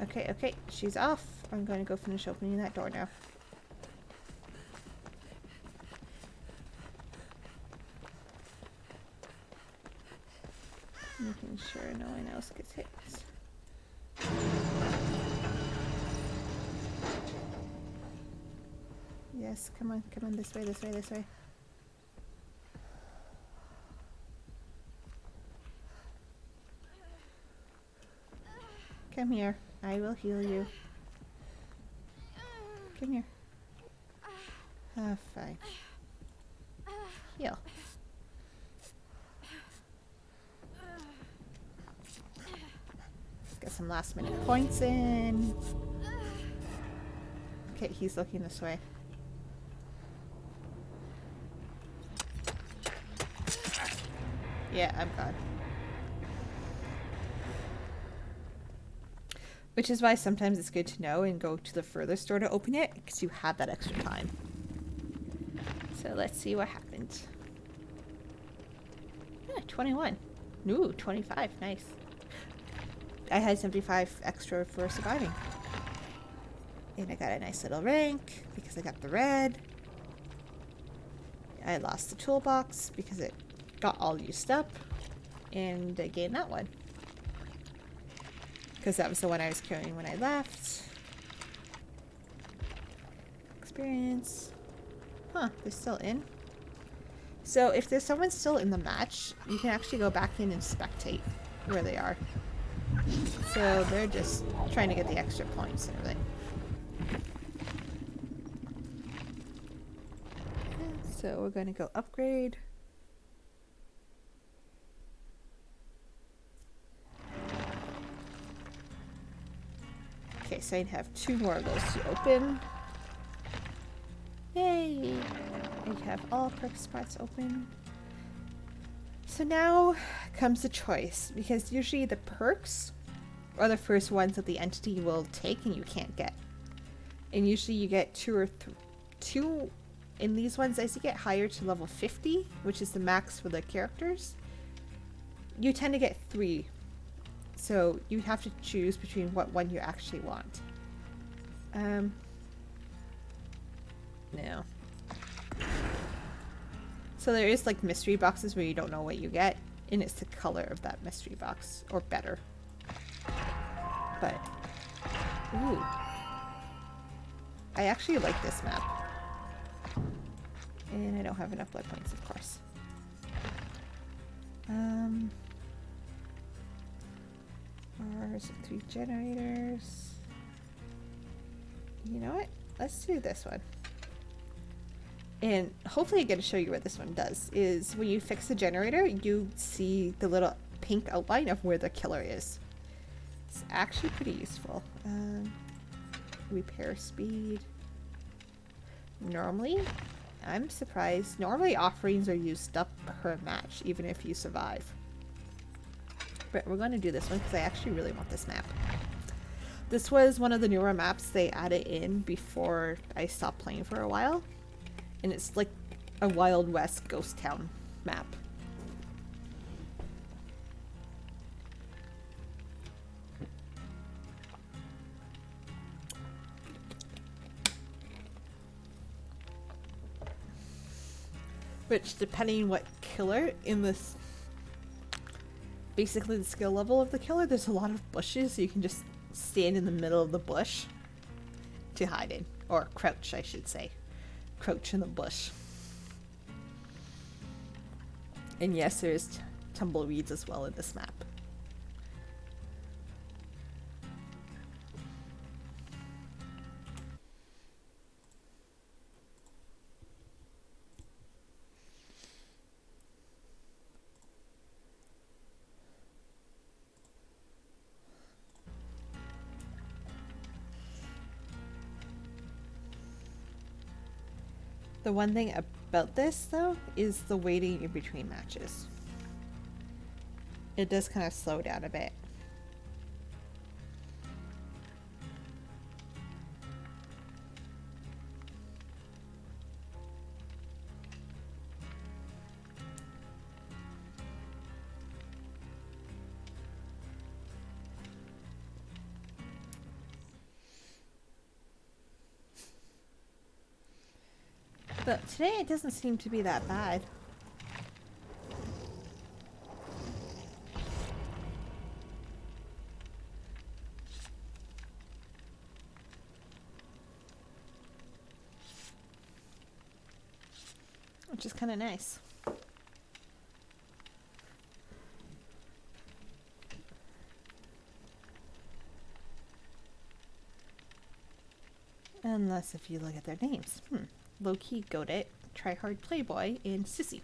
Okay, okay. She's off. I'm going to go finish opening that door now. Making sure no one else gets hit. Yes, come on, this way, this way, this way. Come here, I will heal you. Come here. Ah, fine. Heal. Let's get some last minute points in. Okay, he's looking this way. Yeah, I'm gone. Which is why sometimes it's good to know and go to the furthest door to open it, because you have that extra time. So let's see what happened. Yeah, 21. Ooh, 25. Nice. I had 75 extra for surviving. And I got a nice little rank because I got the red. I lost the toolbox because it got all used up, and I gained that one. Because that was the one I was carrying when I left. Experience. Huh, they're still in. So if there's someone still in the match, you can actually go back in and spectate where they are. So they're just trying to get the extra points and everything. So we're going to go upgrade. Okay, so I have 2 more of those to open. Yay! I have all perk spots open. So now comes the choice, because usually the perks are the first ones that the entity will take and you can't get. And usually you get 2 or 2 in these ones. As you get higher to level 50, which is the max for the characters, you tend to get 3. So you have to choose between what one you actually want. No. So there is like mystery boxes where you don't know what you get, and it's the color of that mystery box, or better. But, ooh. I actually like this map. And I don't have enough blood points, of course. Bars and 3 generators. You know what? Let's do this one. And hopefully I get to show you what this one does. Is when you fix the generator, you see the little pink outline of where the killer is. It's actually pretty useful. Repair speed. Normally, I'm surprised. Normally offerings are used up per match, even if you survive. But we're going to do this one because I actually really want this map. This was one of the newer maps they added in before I stopped playing for a while. And it's like a Wild West ghost town map. Which, depending what killer in this, basically the skill level of the killer, there's a lot of bushes, so you can just stand in the middle of the bush to hide in. Or crouch, I should say. Crouch in the bush. And yes, there's tumbleweeds as well in this map. The one thing about this, though, is the waiting in between matches. It does kind of slow down a bit. But today it doesn't seem to be that bad. Which is kind of nice. Unless if you look at their names. Low-key Godet, Tryhard Playboy, and Sissy.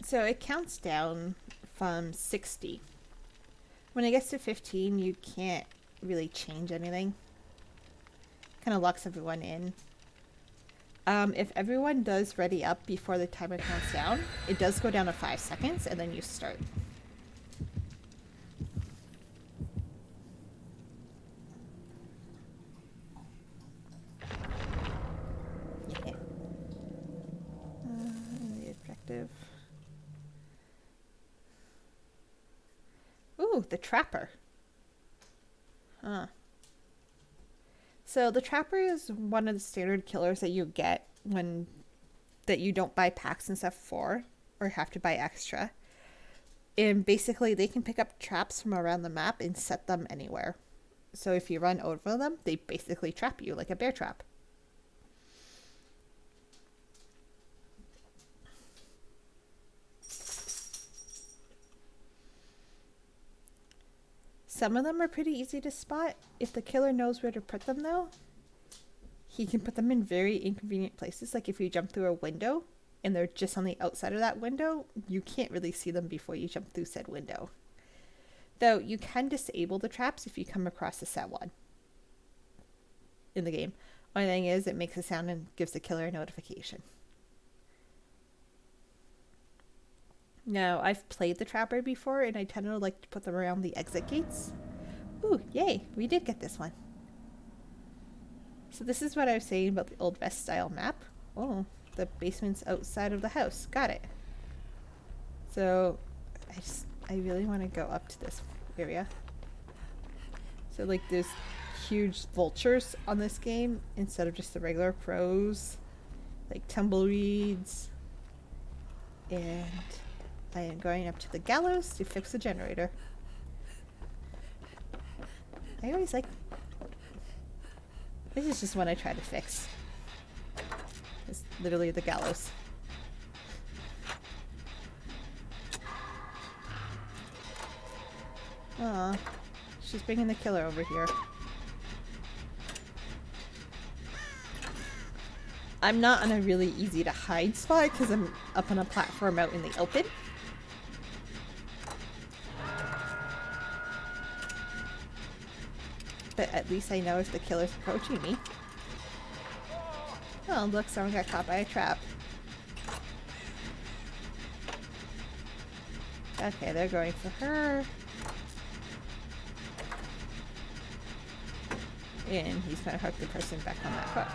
So it counts down from 60. When it gets to 15, you can't really change anything. Kind of locks everyone in. If everyone does ready up before the timer counts down, it does go down to 5 seconds, and then you start. Yeah. The objective. Ooh, the Trapper. Huh. So the Trapper is one of the standard killers that you get when that you don't buy packs and stuff for, or have to buy extra. And basically they can pick up traps from around the map and set them anywhere. So if you run over them, they basically trap you like a bear trap. Some of them are pretty easy to spot. If the killer knows where to put them though, he can put them in very inconvenient places. Like if you jump through a window and they're just on the outside of that window, you can't really see them before you jump through said window. Though you can disable the traps if you come across a set one in the game. Only thing is it makes a sound and gives the killer a notification. Now, I've played the Trapper before, and I tend to like to put them around the exit gates. Ooh, yay, we did get this one. So this is what I was saying about the Old West style map. Oh, the basement's outside of the house. Got it. So, I really want to go up to this area. So like there's huge vultures on this game instead of just the regular crows. Like tumbleweeds. And I am going up to the gallows to fix the generator. I always like... This is just one I try to fix. It's literally the gallows. Aw, she's bringing the killer over here. I'm not on a really easy to hide spot because I'm up on a platform out in the open. But at least I know if the killer's approaching me. Oh, look, someone got caught by a trap. Okay, they're going for her. And he's gonna hook the person back on that hook.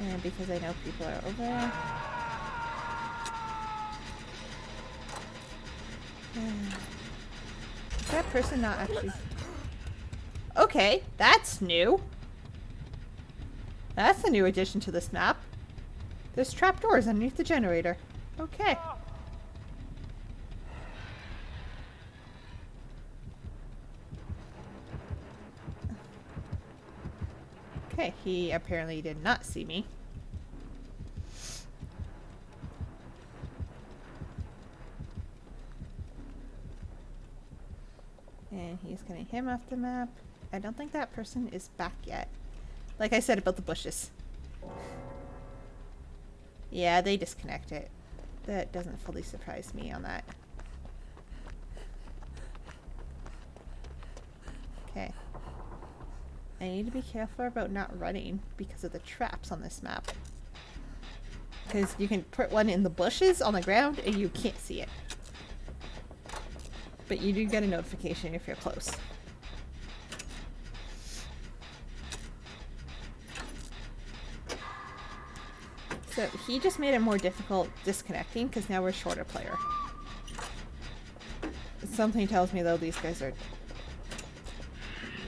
And because I know people are over there. Is that person not actually... Okay, that's new. That's a new addition to this map. There's trapdoors underneath the generator. Okay. Okay, he apparently did not see me. And he's getting him off the map. I don't think that person is back yet. Like I said about the bushes. Yeah, they disconnect it. That doesn't fully surprise me on that. Okay. I need to be careful about not running because of the traps on this map. Because you can put one in the bushes on the ground and you can't see it. But you do get a notification if you're close. So he just made it more difficult disconnecting because now we're shorter player. Something tells me though these guys are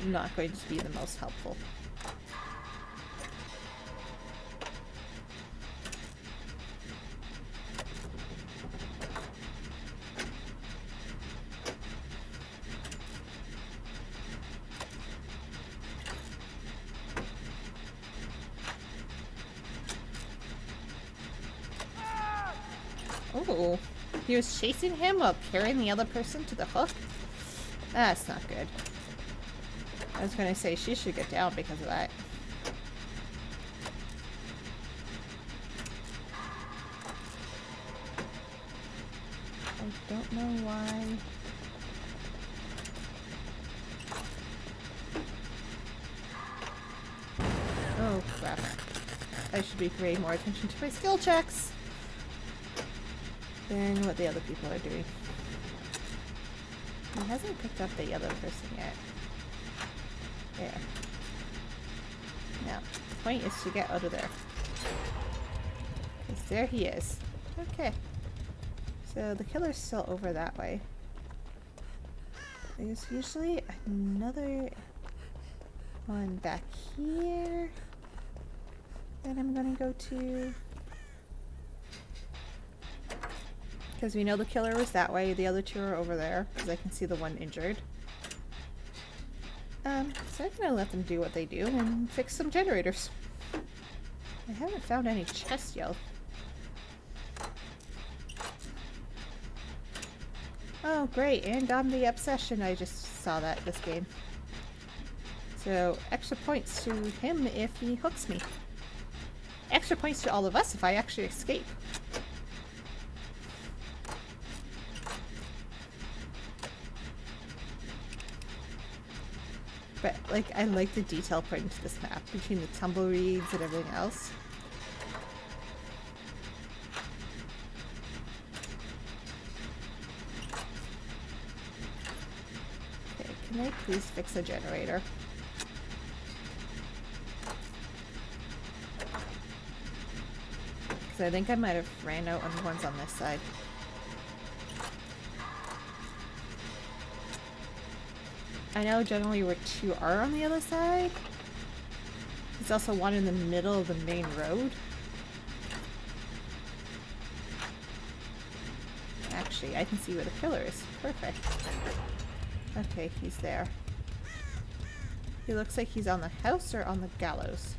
not going to be the most helpful. Oh, he was chasing him while carrying the other person to the hook? That's not good. I was gonna say she should get down because of that. I don't know why. Oh crap. I should be paying more attention to my skill checks than what the other people are doing. He hasn't picked up the other person yet. There. Now, the point is to get out of there. Because there he is. Okay. So the killer's still over that way. There's usually another one back here that I'm gonna go to. Because we know the killer was that way. The other two are over there. Because I can see the one injured. So I'm gonna let them do what they do and fix some generators. I haven't found any chests yet. Oh great, and I'm the obsession. I just saw that this game. So extra points to him if he hooks me. Extra points to all of us if I actually escape. But, like, I like the detail put into this map between the tumbleweeds and everything else. Okay, can I please fix a generator? Because I think I might have ran out on the ones on this side. I know generally where two are on the other side. There's also one in the middle of the main road. Actually, I can see where the killer is. Perfect. Okay, he's there. He looks like he's on the house or on the gallows.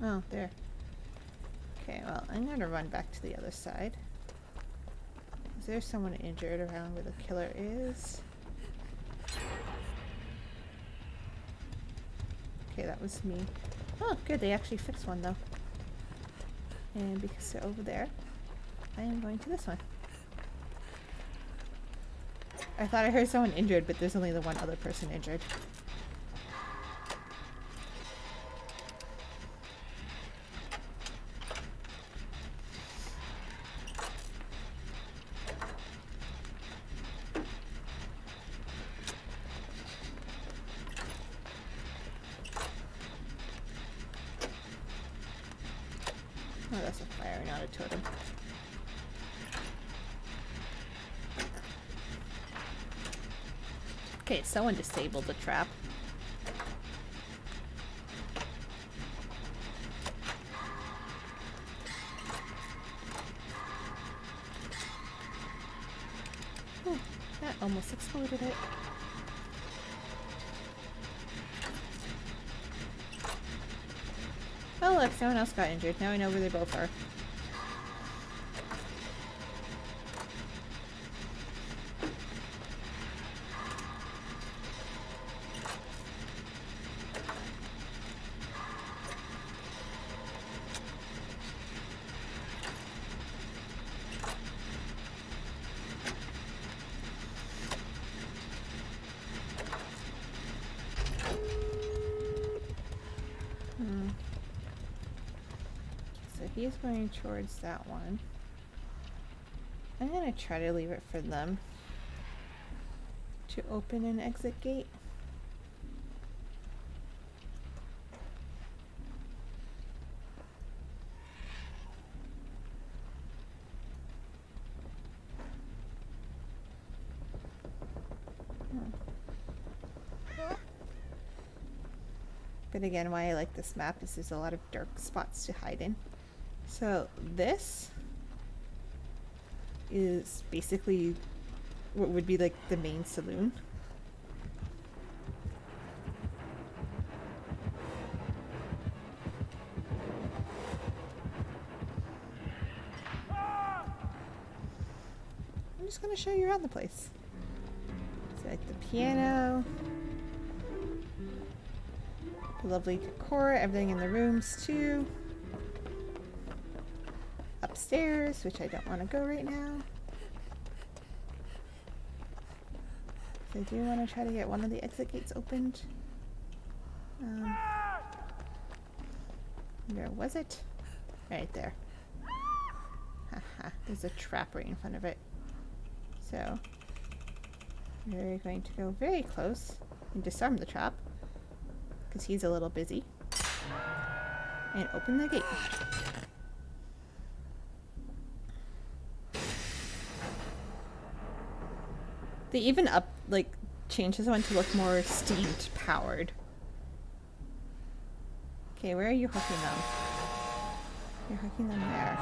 Oh, there. Okay, well, I'm gonna run back to the other side. Is there someone injured around where the killer is? Okay, that was me. Oh, good, they actually fixed one though. And because they're over there, I am going to this one. I thought I heard someone injured, but there's only the one other person injured. Oh, that's a fire, not a totem. Okay, someone disabled the trap. Oh, that almost exploded it. Oh look, someone else got injured. Now I know where they both are. So he's going towards that one. I'm gonna try to leave it for them to open an exit gate. But again, why I like this map is there's a lot of dark spots to hide in. So this is basically what would be like the main saloon. I'm just gonna show you around the place. So like the piano, the lovely decor, everything in the rooms too. Upstairs, which I don't want to go right now. So I do want to try to get one of the exit gates opened. Where was it? Right there. Haha, there's a trap right in front of it. So we're going to go very close and disarm the trap because he's a little busy. And open the gate. They even change this one to look more steamed powered. Okay, where are you hooking them? You're hooking them there.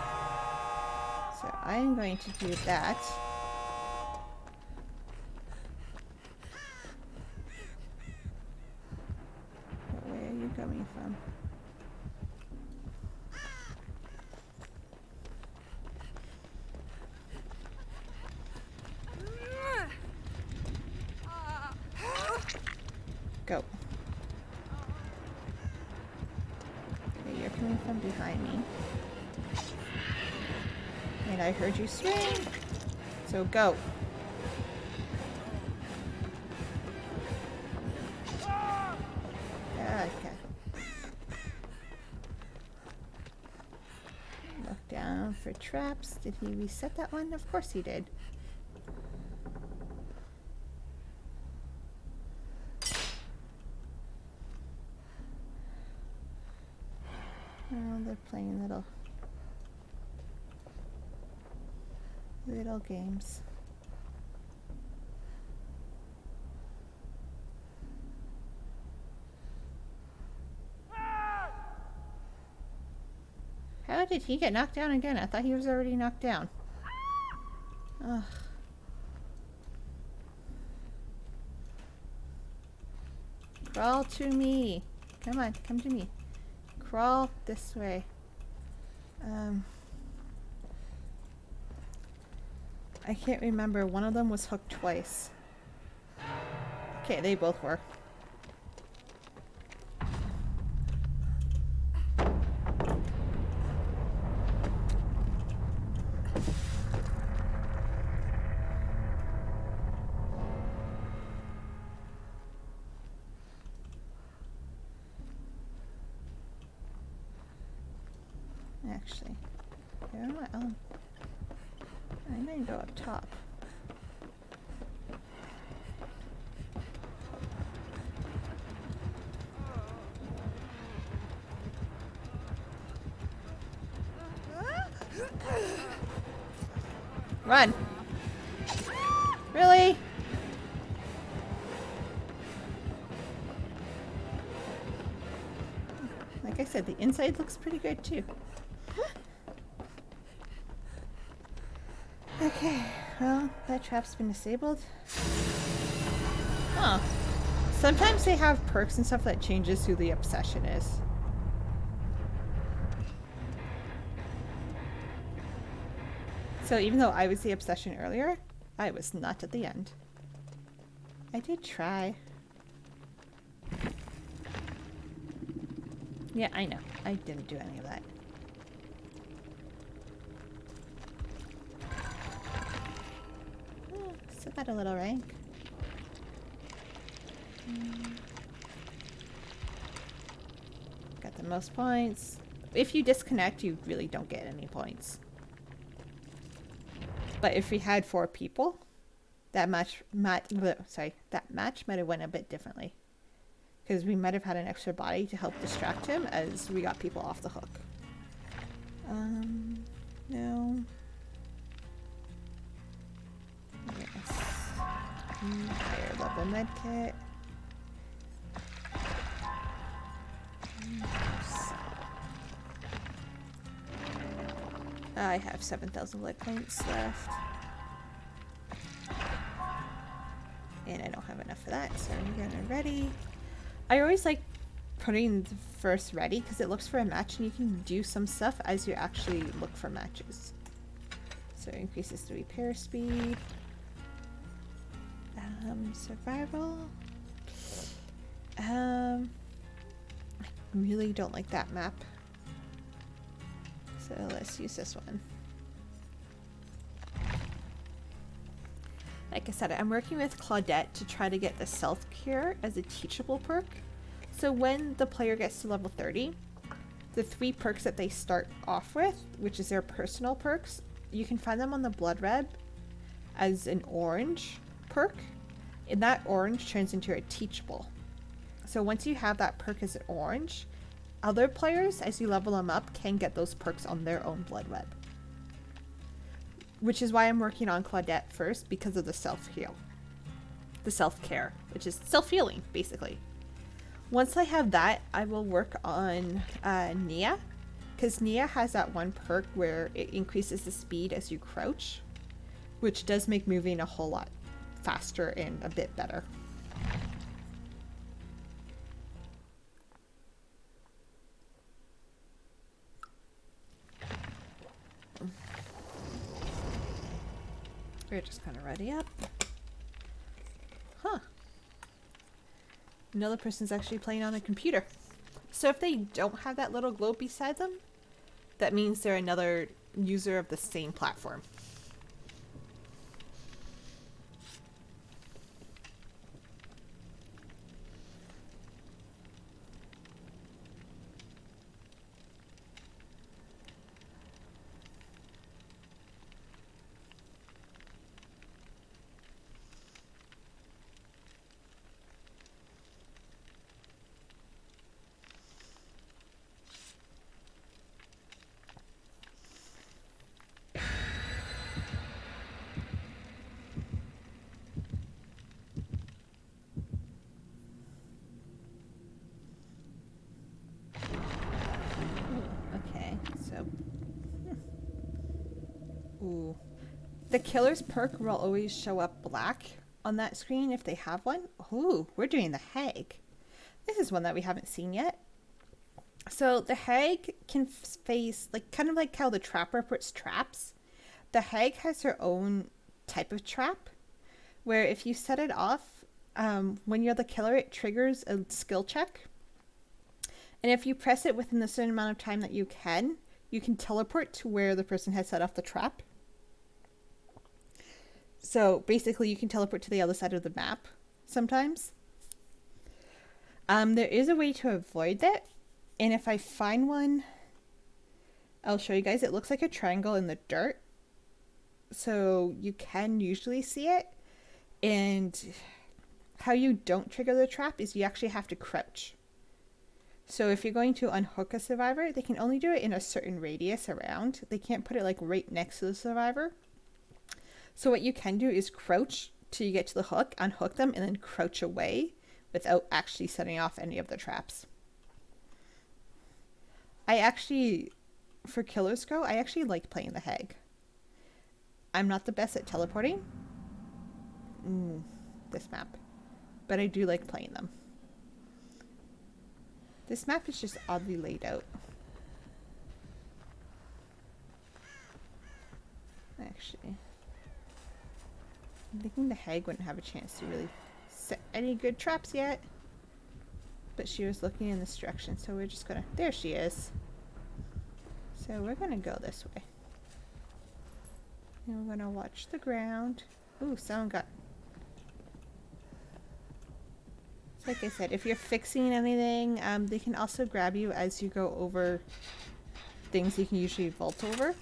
So I'm going to do that. But where are you coming from? Go. Okay, you're coming from behind me. And I heard you swing. So go. Okay. Look down for traps. Did he reset that one? Of course he did. Oh, they're playing little games. How did he get knocked down again? I thought he was already knocked down. Ugh. Crawl to me. Come on, come to me. Crawl this way. I can't remember. One of them was hooked twice. Okay, they both were. Actually, you know what? I'm going to go up top. Run! Really? Like I said, the inside looks pretty good too. Okay, well, that trap's been disabled. Huh. Sometimes they have perks and stuff that changes who the obsession is. So even though I was the obsession earlier, I was not at the end. I did try. Yeah, I know. I didn't do any of that. Still got a little rank. Got the most points. If you disconnect, you really don't get any points. But if we had 4 people, that match might have went a bit differently. Because we might have had an extra body to help distract him as we got people off the hook. No. Yes. Higher level medkit. I have 7,000 light points left. And I don't have enough for that, so I'm gonna ready. I always like putting the first ready because it looks for a match and you can do some stuff as you actually look for matches. So it increases the repair speed. Survival. I really don't like that map. So let's use this one. Like I said, I'm working with Claudette to try to get the self-cure as a teachable perk. So when the player gets to level 30, the 3 perks that they start off with, which is their personal perks, you can find them on the Blood Red as an orange perk, and that orange turns into a teachable. So once you have that perk as an orange, other players, as you level them up, can get those perks on their own Blood Red. Which is why I'm working on Claudette first, because of the self-heal. The self-care, which is self-healing, basically. Once I have that, I will work on Nia, because Nia has that one perk where it increases the speed as you crouch, which does make moving a whole lot faster and a bit better. We're just kind of ready up. Huh. Another person's actually playing on a computer. So if they don't have that little globe beside them, that means they're another user of the same platform. Ooh. The killer's perk will always show up black on that screen if they have one. Ooh, we're doing the Hag. This is one that we haven't seen yet. So the Hag can face, like, kind of like how the Trapper puts traps. The Hag has her own type of trap, where if you set it off, when you're the killer, it triggers a skill check. And if you press it within the certain amount of time that you can teleport to where the person has set off the trap. So basically you can teleport to the other side of the map sometimes. There is a way to avoid that. And if I find one, I'll show you guys. It looks like a triangle in the dirt. So you can usually see it. And how you don't trigger the trap is you actually have to crouch. So if you're going to unhook a survivor, they can only do it in a certain radius around. They can't put it like right next to the survivor. So what you can do is crouch till you get to the hook, unhook them, and then crouch away without actually setting off any of the traps. I actually, for Killer's Go, I actually like playing the Hag. I'm not the best at teleporting. This map. But I do like playing them. This map is just oddly laid out. Actually, I'm thinking the Hag wouldn't have a chance to really set any good traps yet. But she was looking in this direction, so we're just gonna... There she is. So we're gonna go this way. And we're gonna watch the ground. Ooh, someone got... Like I said, if you're fixing anything, they can also grab you as you go over things you can usually vault over.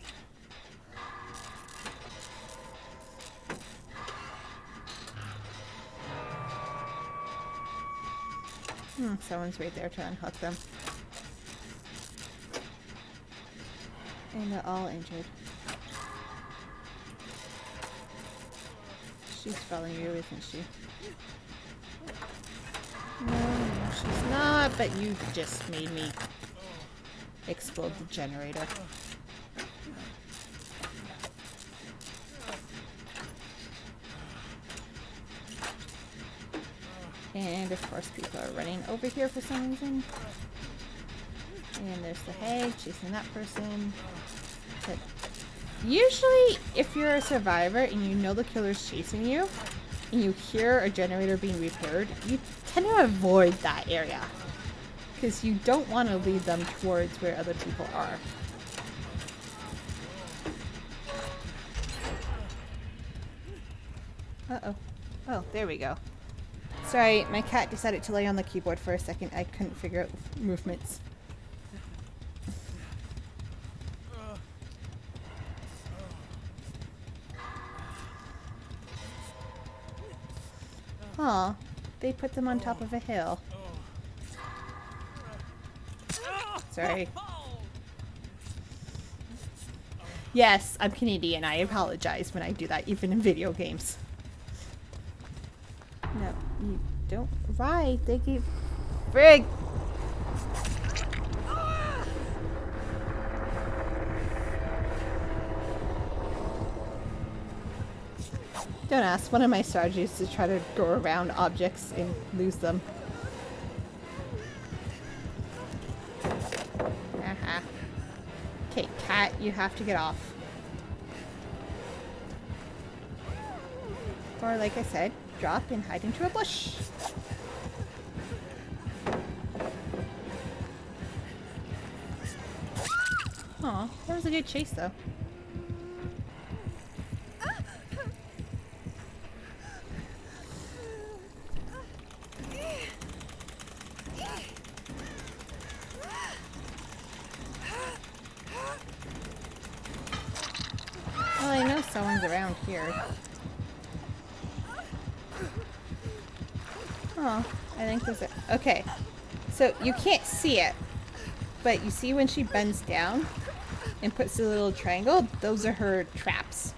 Someone's right there to unhook them. And they're all injured. She's following you, isn't she? No, she's not, but you just made me explode the generator. And of course people are running over here for some reason. And there's the Hag chasing that person. But usually if you're a survivor and you know the killer's chasing you, and you hear a generator being repaired, you tend to avoid that area. Because you don't want to lead them towards where other people are. Uh-oh. Oh, there we go. Sorry, my cat decided to lay on the keyboard for a second. I couldn't figure out movements. Aw, they put them on top of a hill. Sorry. Yes, I'm Canadian. I apologize when I do that, even in video games. No, you don't. Right, they keep... Frig! Don't ask. One of my strategies is to try to go around objects and lose them. Aha. Okay, cat, you have to get off. Or, like I said, drop and hide into a bush. Aw, that was a good chase, though. Well, I know someone's around here. Oh, I think there's a... Okay, so you can't see it, but you see when she bends down and puts the little triangle? Those are her traps.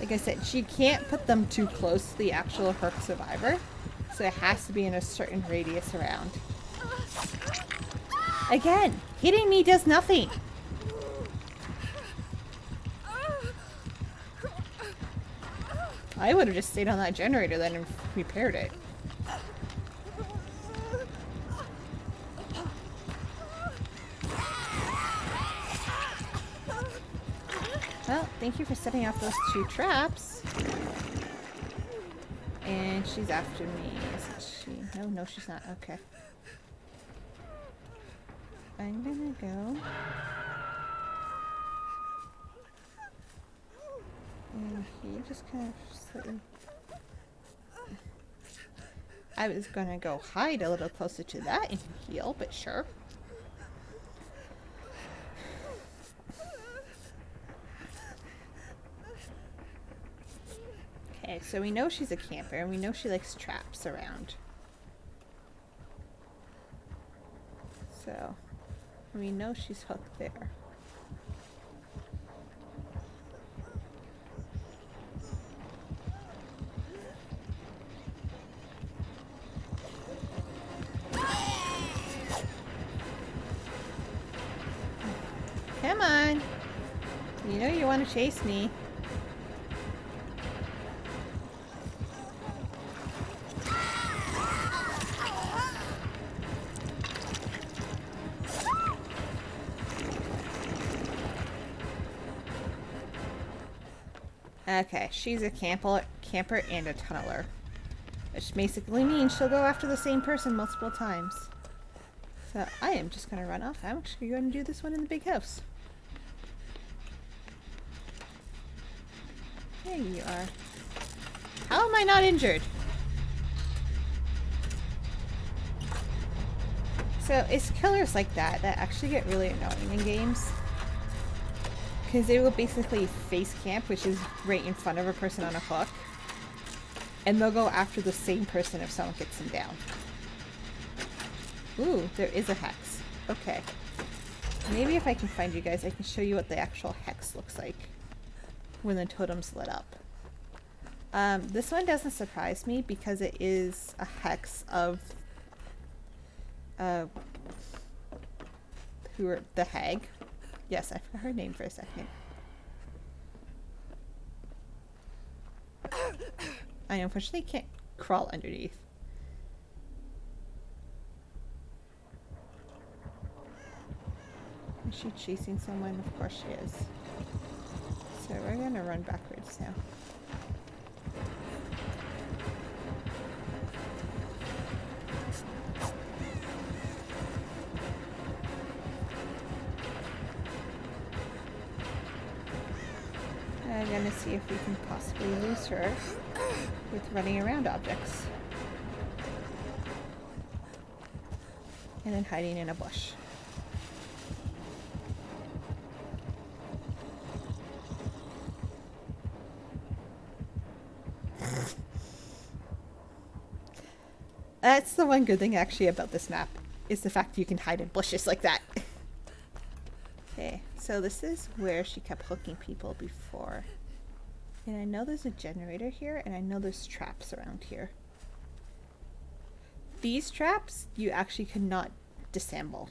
Like I said, she can't put them too close to the actual Herc survivor, so it has to be in a certain radius around. Again, hitting me does nothing. I would have just stayed on that generator then and repaired it. Well, thank you for setting off those 2 traps. And she's after me, isn't she? No, no, she's not. Okay. I'm gonna go. And he just kind of slightly... I was gonna go hide a little closer to that and heal, but sure. Okay, so we know she's a camper and we know she likes traps around. So, we know she's hooked there. Come on! You know you want to chase me. Okay, she's a camper and a tunneler. Which basically means she'll go after the same person multiple times. So I am just going to run off. I'm actually going to do this one in the big house. There you are. How am I not injured? So it's killers like that that actually get really annoying in games. Because they will basically face camp, which is right in front of a person on a hook. And they'll go after the same person if someone gets them down. Ooh, there is a hex. Okay. Maybe if I can find you guys, I can show you what the actual hex looks like when the totem's lit up. This one doesn't surprise me because it is a hex of the hag. Yes, I forgot her name for a second. I unfortunately can't crawl underneath. Is she chasing someone? Of course she is. So we're gonna run backwards now. I'm gonna see if we can possibly lose her with running around objects. And then hiding in a bush. That's the one good thing actually about this map, is the fact you can hide in bushes like that. Okay, so this is where she kept hooking people before. And I know there's a generator here, and I know there's traps around here. These traps, you actually cannot disassemble.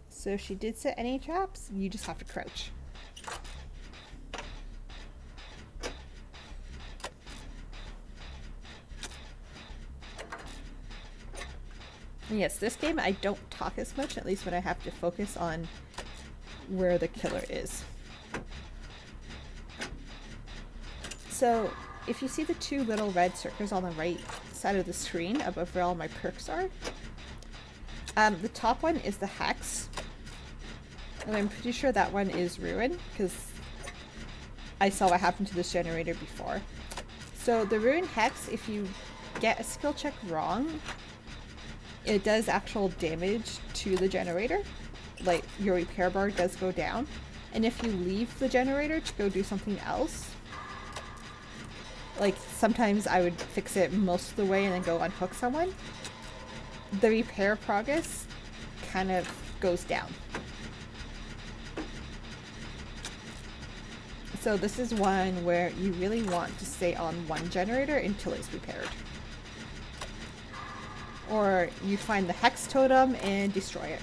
So if she did set any traps, you just have to crouch. And yes, this game I don't talk as much, at least when I have to focus on where the killer is. So if you see the two little red circles on the right side of the screen above where all my perks are, the top one is the Hex. And I'm pretty sure that one is Ruin, because I saw what happened to this generator before. So the Ruin Hex, if you get a skill check wrong, it does actual damage to the generator. Like, your repair bar does go down. And if you leave the generator to go do something else, like sometimes I would fix it most of the way and then go unhook someone, the repair progress kind of goes down. So this is one where you really want to stay on one generator until it's repaired. Or you find the Hex totem and destroy it.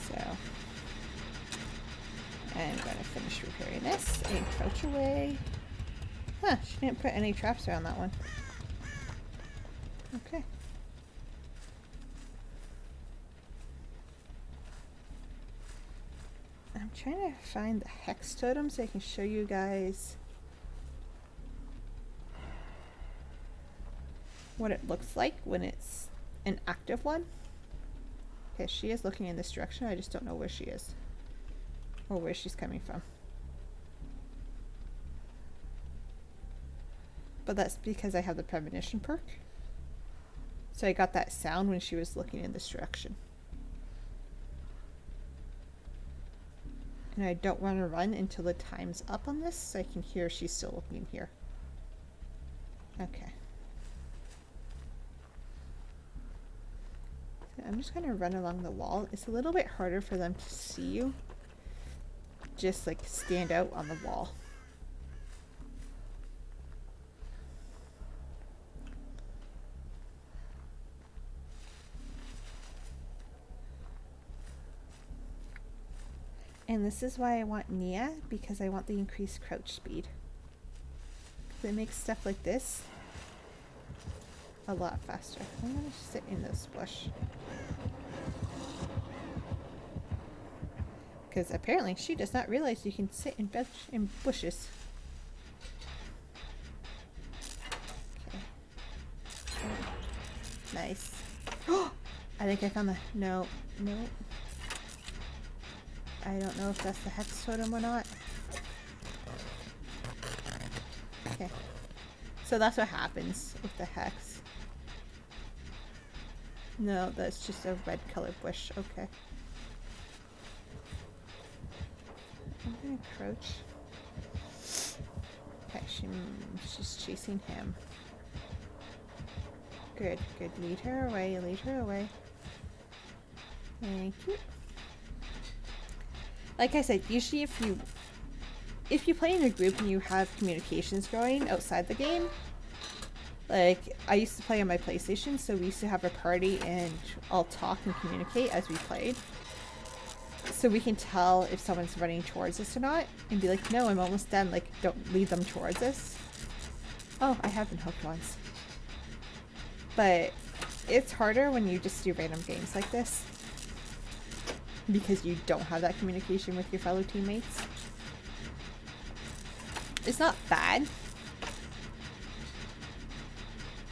So I'm gonna finish repairing this and crouch away. Huh, she didn't put any traps around that one. Okay. I'm trying to find the Hex totem so I can show you guys what it looks like when it's an active one. Okay, she is looking in this direction. I just don't know where she is or where she's coming from. But that's because I have the premonition perk. So I got that sound when she was looking in this direction. And I don't want to run until the time's up on this, so I can hear she's still looking here. Okay. So I'm just going to run along the wall. It's a little bit harder for them to see you. Just like stand out on the wall. And this is why I want Nia, because I want the increased crouch speed. It makes stuff like this a lot faster. I'm gonna sit in this bush. Because apparently she does not realize you can sit in bushes. Okay. Nice. I think I found the... No. I don't know if that's the Hex totem or not. Okay. So that's what happens with the Hex. No, that's just a red colored bush. Okay. I'm gonna crouch. Okay, she's chasing him. Good. Lead her away. Thank you. Like I said, usually if you play in a group and you have communications going outside the game, like I used to play on my PlayStation, so we used to have a party and all talk and communicate as we played. So we can tell if someone's running towards us or not and be like, no, I'm almost done, like don't lead them towards us. Oh, I have been hooked once. But it's harder when you just do random games like this, because you don't have that communication with your fellow teammates. It's not bad.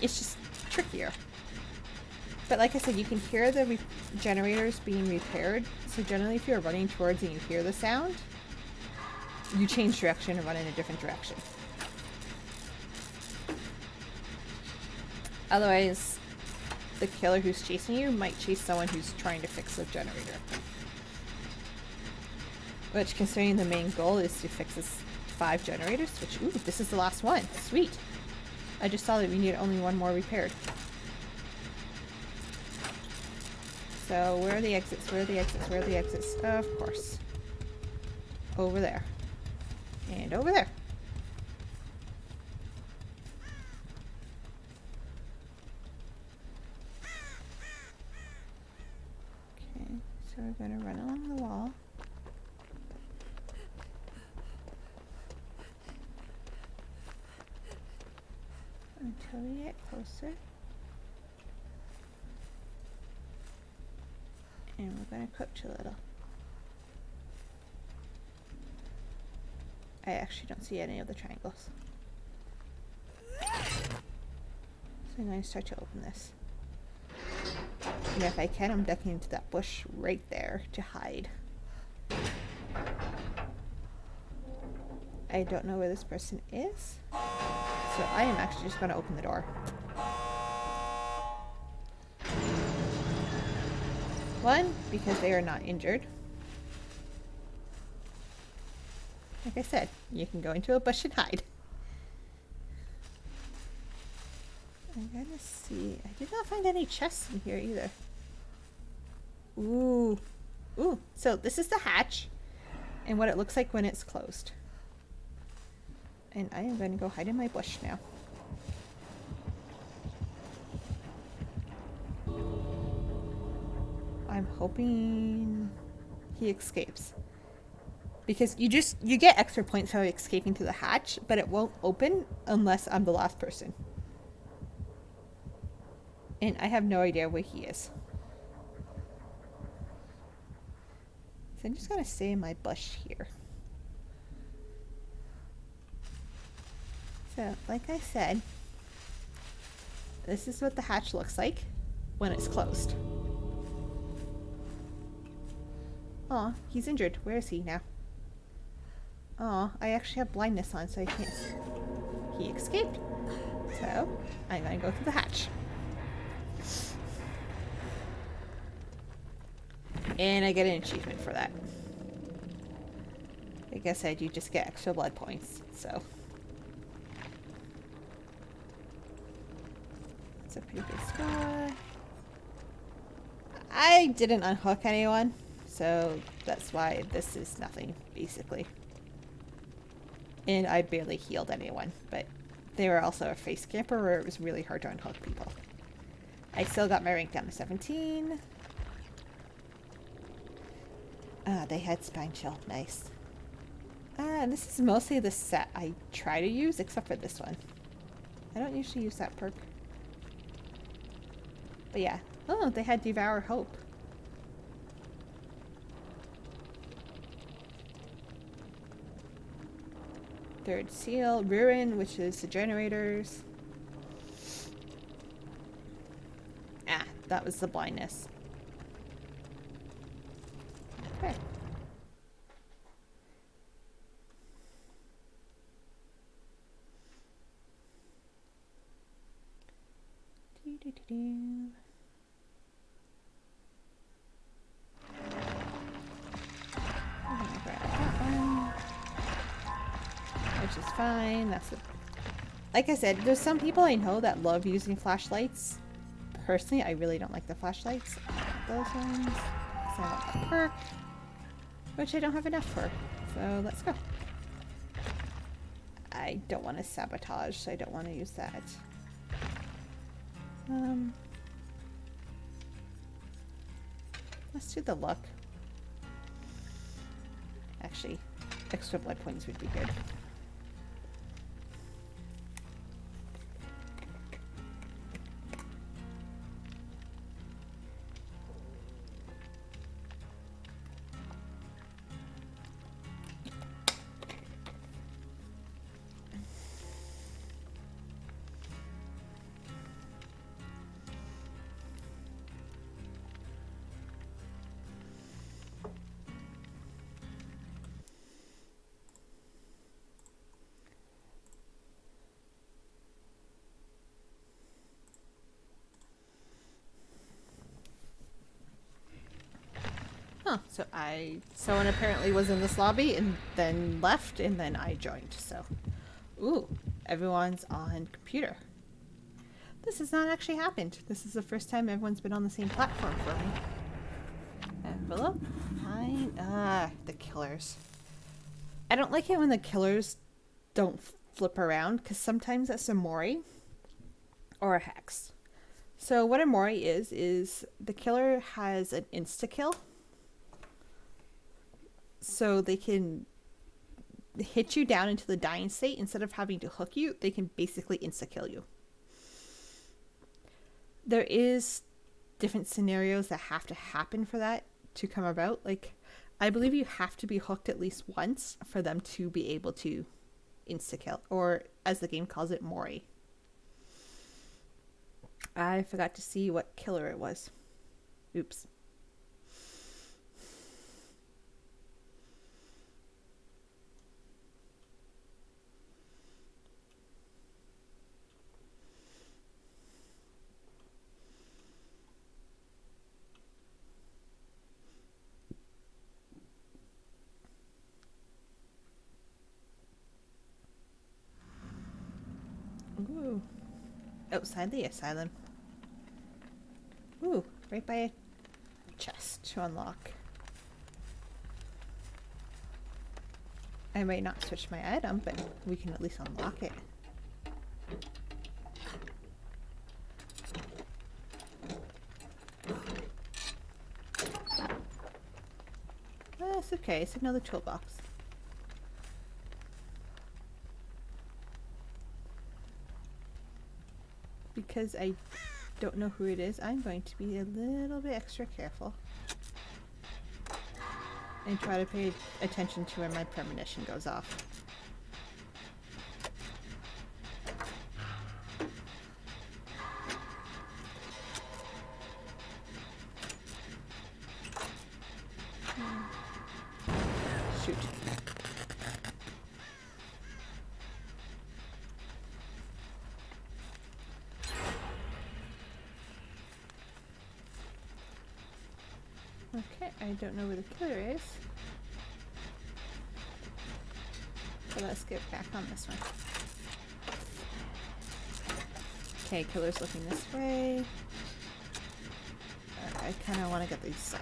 It's just trickier. But like I said, you can hear the generators being repaired. So generally if you're running towards and you hear the sound, you change direction and run in a different direction. Otherwise, the killer who's chasing you might chase someone who's trying to fix the generator. Which, considering the main goal is to fix 5 generators, which, ooh, this is the last one. Sweet. I just saw that we need only one more repaired. So, where are the exits? Where are the exits? Where are the exits? Of course. Over there. And over there. Okay, so we're going to run along the wall. Until we get closer. And we're going to crouch a little. I actually don't see any of the triangles. So I'm going to start to open this. And if I can, I'm ducking into that bush right there to hide. I don't know where this person is. So I am actually just going to open the door. One, because they are not injured. Like I said, you can go into a bush and hide. I'm gonna see. I did not find any chests in here either. Ooh. Ooh. So this is the hatch and what it looks like when it's closed. And I am going to go hide in my bush now. I'm hoping he escapes. Because you get extra points for escaping to the hatch, but it won't open unless I'm the last person. And I have no idea where he is. So I'm just going to stay in my bush here. So, like I said, this is what the hatch looks like when it's closed. Aw, he's injured. Where is he now? Aw, I actually have blindness on, so I can't see. He escaped. So, I'm gonna go through the hatch. And I get an achievement for that. Like I said, you just get extra blood points, so. It's a pretty good score. I didn't unhook anyone, so that's why this is nothing, basically. And I barely healed anyone, but they were also a face camper where it was really hard to unhook people. I still got my rank down to 17. They had spine chill. Nice. This is mostly the set I try to use, except for this one. I don't usually use that perk. But yeah. Oh, they had Devour Hope. Third seal. Ruin, which is the generators. Ah, that was the blindness. Okay. Do-do-do-do. Which is fine. That's it. Like I said, there's some people I know that love using flashlights. Personally, I really don't like the flashlights. Those ones. So I want the perk, which I don't have enough for. So let's go. I don't want to sabotage, so I don't want to use that. Let's do the luck. Actually, extra blood points would be good. Huh. Someone apparently was in this lobby and then left and then I joined. So, ooh, everyone's on computer. This has not actually happened. This is the first time everyone's been on the same platform for me. Envelope. Fine. The killers. I don't like it when the killers don't flip around because sometimes that's a Mori or a Hex. So what a Mori is the killer has an insta-kill. So they can hit you down into the dying state. Instead of having to hook you, they can basically insta-kill you. There is different scenarios that have to happen for that to come about. Like, I believe you have to be hooked at least once for them to be able to insta-kill, or as the game calls it, Mori. I forgot to see what killer it was. Oops. Ooh. Outside the asylum. Ooh, right by a chest to unlock. I might not switch my item, but we can at least unlock it. That's okay, it's another toolbox. Because I don't know who it is, I'm going to be a little bit extra careful. And try to pay attention to when my premonition goes off. Shoot. Okay, I don't know where the killer is. So let's get back on this one. Okay, killer's looking this way. I kind of want to get these done.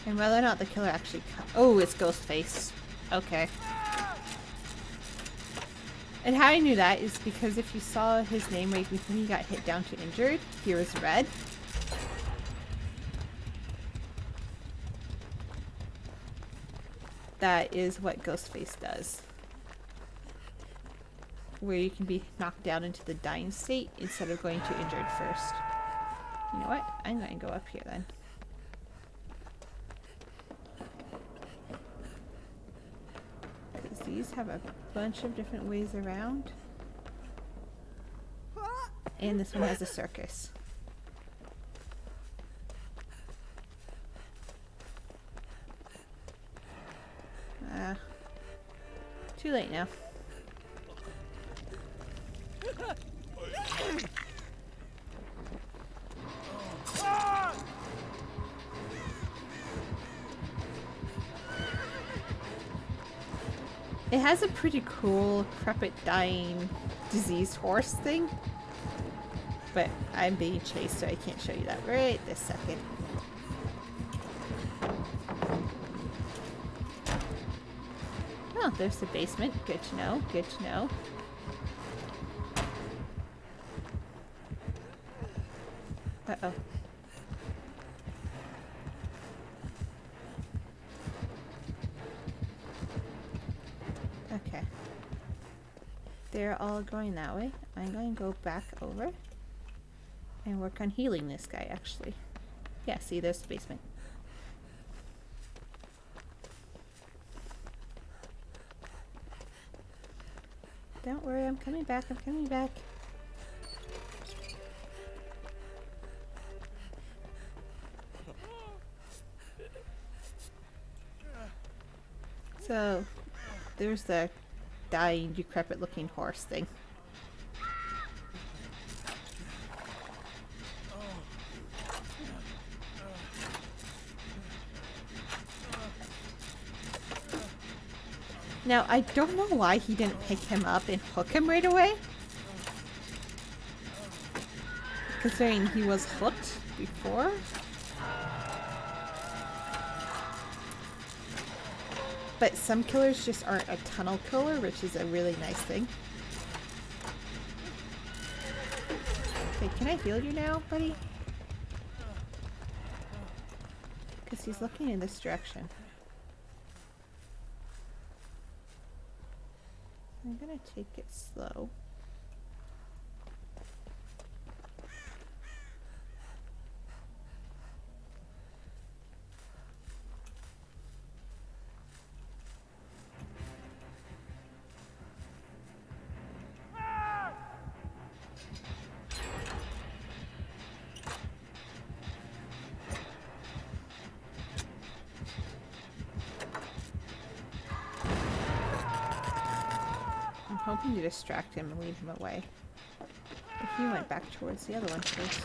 And whether or not the killer actually oh, it's Ghostface. Okay. And how I knew that is because if you saw his name right before he got hit down to injured, he was red. That is what Ghostface does. Where you can be knocked down into the dying state instead of going to injured first. You know what? I'm going to go up here then. Because these have a bunch of different ways around. And this one has a circus. Too late now. It has a pretty cool decrepit dying diseased horse thing. But I'm being chased, so I can't show you that right this second. Oh, there's the basement. Good to know. Good to know. Uh-oh. Okay. They're all going that way. I'm going to go back over and work on healing this guy, actually. Yeah, see, there's the basement. Don't worry, I'm coming back, I'm coming back. So, there's the dying, decrepit looking horse thing. Now, I don't know why he didn't pick him up and hook him right away. Considering he was hooked before. But some killers just aren't a tunnel killer, which is a really nice thing. Okay, can I heal you now, buddy? Because he's looking in this direction. I'm gonna take it slow. I'm hoping to distract him and lead him away. But he went back towards the other one first.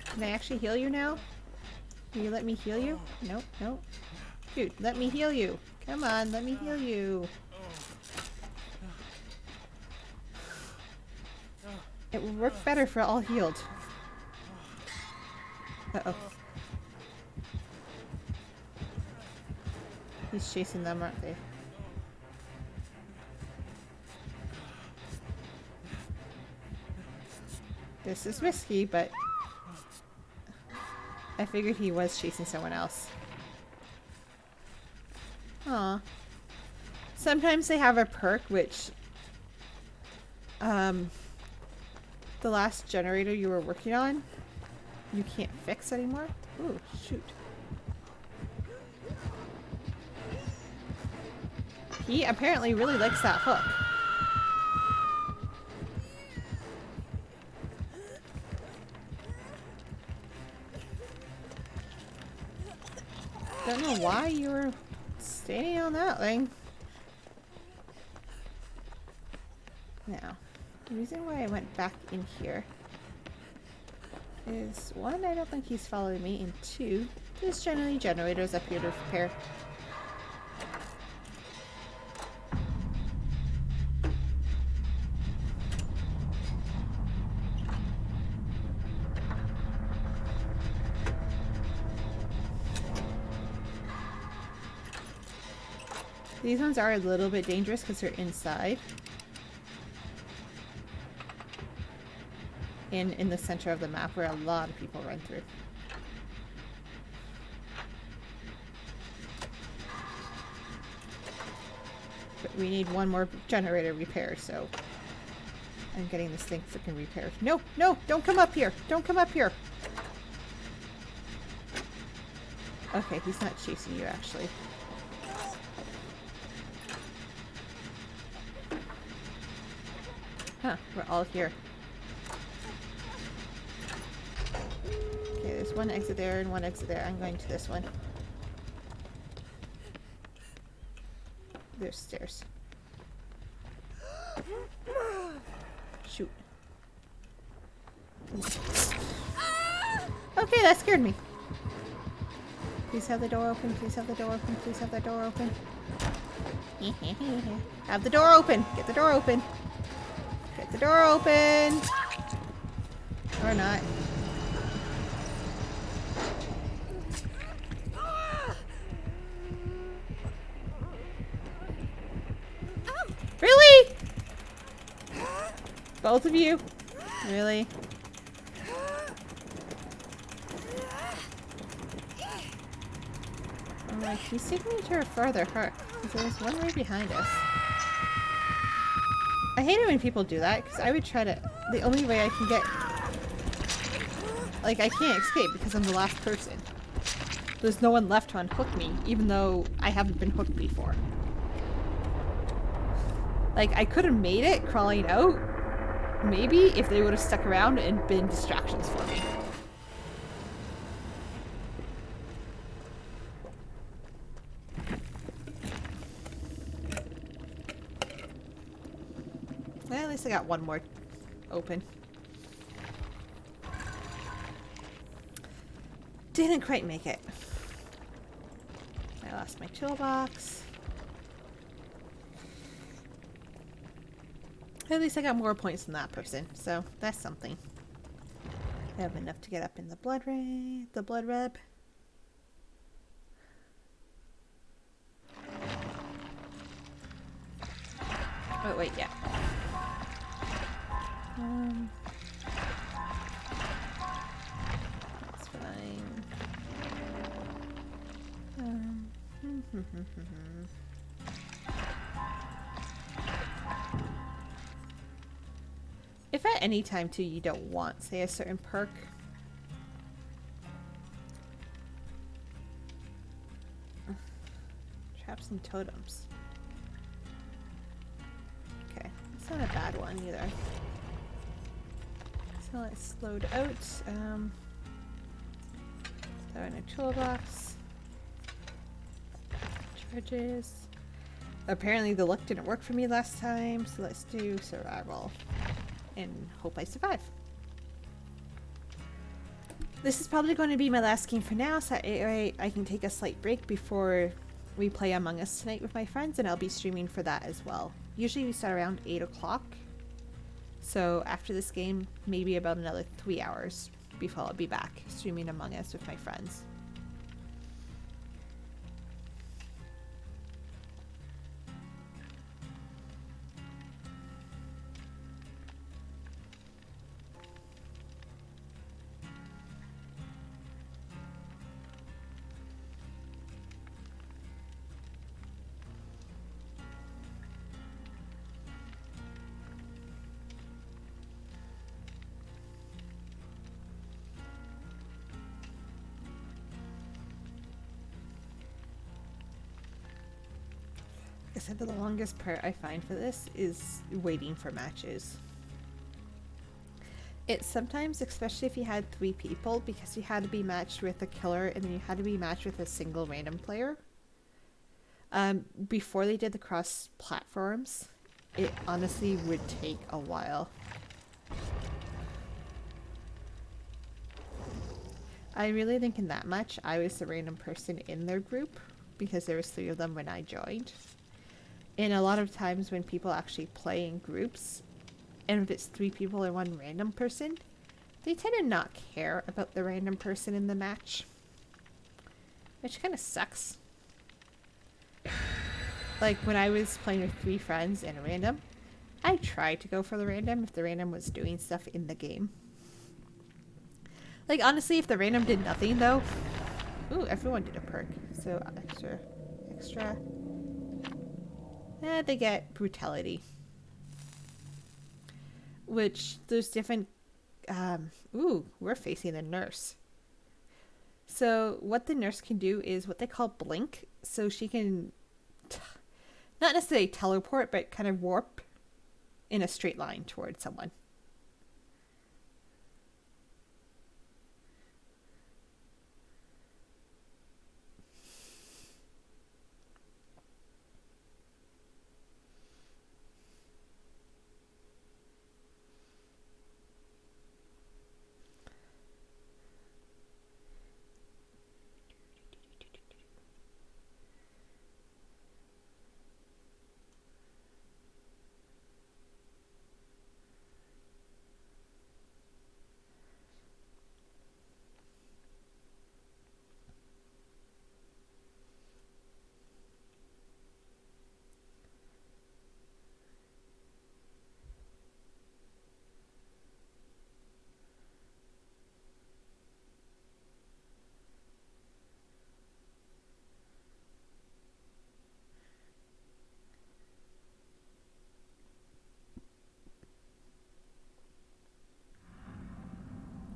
Can I actually heal you now? Will you let me heal you? Nope, nope. Dude, let me heal you. Come on, let me heal you. It will work better for all healed. Uh-oh. He's chasing them, aren't they? This is risky, but I figured he was chasing someone else. Aw. Sometimes they have a perk which the last generator you were working on, you can't fix anymore. Ooh, shoot. He apparently really likes that hook. Don't know why you were standing on that thing. Now, the reason why I went back in here is, one, I don't think he's following me, and two, there's generally generators up here to repair. These ones are a little bit dangerous because they're inside. And in the center of the map where a lot of people run through. But we need one more generator repair, so I'm getting this thing freaking repaired. No, no, don't come up here. Don't come up here. Okay, he's not chasing you actually. Huh, we're all here. Okay, there's one exit there and one exit there. I'm going to this one. There's stairs. Shoot. Okay, that scared me. Please have the door open. Please have the door open. Please have the door open. Have the door open. Get the door open. Get the door open. Or not. Really? Both of you? Really? I'm like, he's taking me to a further hurt. Because there's one right behind us. I hate it when people do that, because I would try to... The only way I can get... Like, I can't escape because I'm the last person. There's no one left to unhook me, even though I haven't been hooked before. Like, I could have made it crawling out, Maybe if they would have stuck around and been distractions for me. Well, at least I got one more open. Didn't quite make it. I lost my toolbox. At least I got more points than that person, so that's something. I have enough to get up in the blood reb. Oh wait, yeah. That's fine. If at any time too you don't want, say, a certain perk, traps and totems. Okay, it's not a bad one either. So let's load out. Throw in a toolbox. Charges. Apparently the luck didn't work for me last time, so let's do survival. And hope I survive. This is probably going to be my last game for now, so I can take a slight break before we play Among Us tonight with my friends, and I'll be streaming for that as well. Usually we start around 8 o'clock, so after this game, maybe about another 3 hours before I'll be back streaming Among Us with my friends. I said the longest part I find for this is waiting for matches. It's sometimes, especially if you had 3 people, because you had to be matched with a killer and then you had to be matched with a single random player. Before they did the cross platforms, it honestly would take a while. I really think in that match I was the random person in their group because there was 3 of them when I joined. And a lot of times when people actually play in groups, and if it's 3 people or 1 random person, they tend to not care about the random person in the match. Which kind of sucks. Like when I was playing with 3 friends and a random, I tried to go for the random if the random was doing stuff in the game. Like honestly, if the random did nothing though, ooh, everyone did a perk. So extra. They get brutality. Which there's different, ooh, we're facing a nurse. So what the nurse can do is what they call blink. So she can, not necessarily teleport, but kind of warp in a straight line towards someone.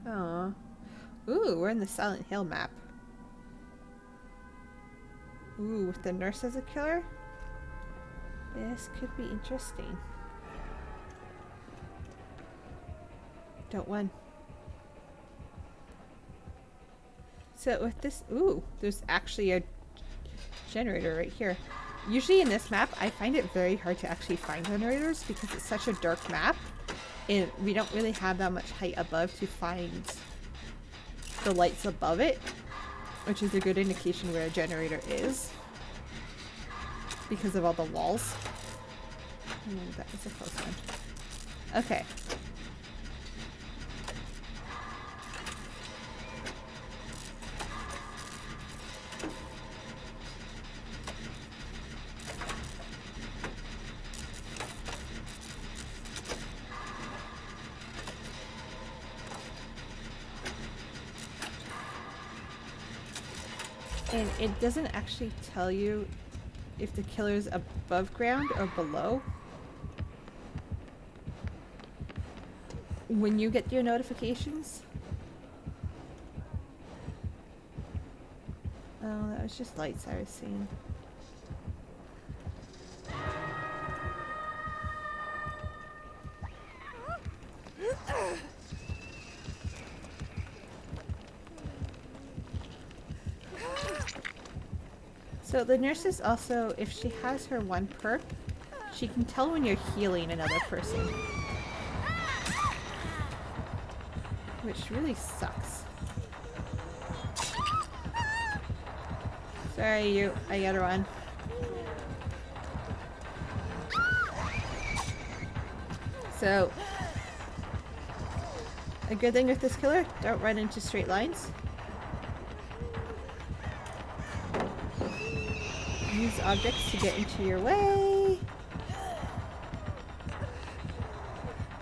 Oh. Ooh, we're in the Silent Hill map. Ooh, with the nurse as a killer? This could be interesting. Don't run. So with this, ooh, there's actually a generator right here. Usually in this map, I find it very hard to actually find generators because it's such a dark map. And we don't really have that much height above to find the lights above it, which is a good indication where a generator is because of all the walls. Ooh, that was a close one. Okay. And it doesn't actually tell you if the killer's above ground or below. When you get your notifications. Oh, that was just lights I was seeing. So the nurse is also, if she has her one perk, she can tell when you're healing another person. Which really sucks. Sorry, you. I gotta run. So, a good thing with this killer, don't run into straight lines. Use objects to get into your way.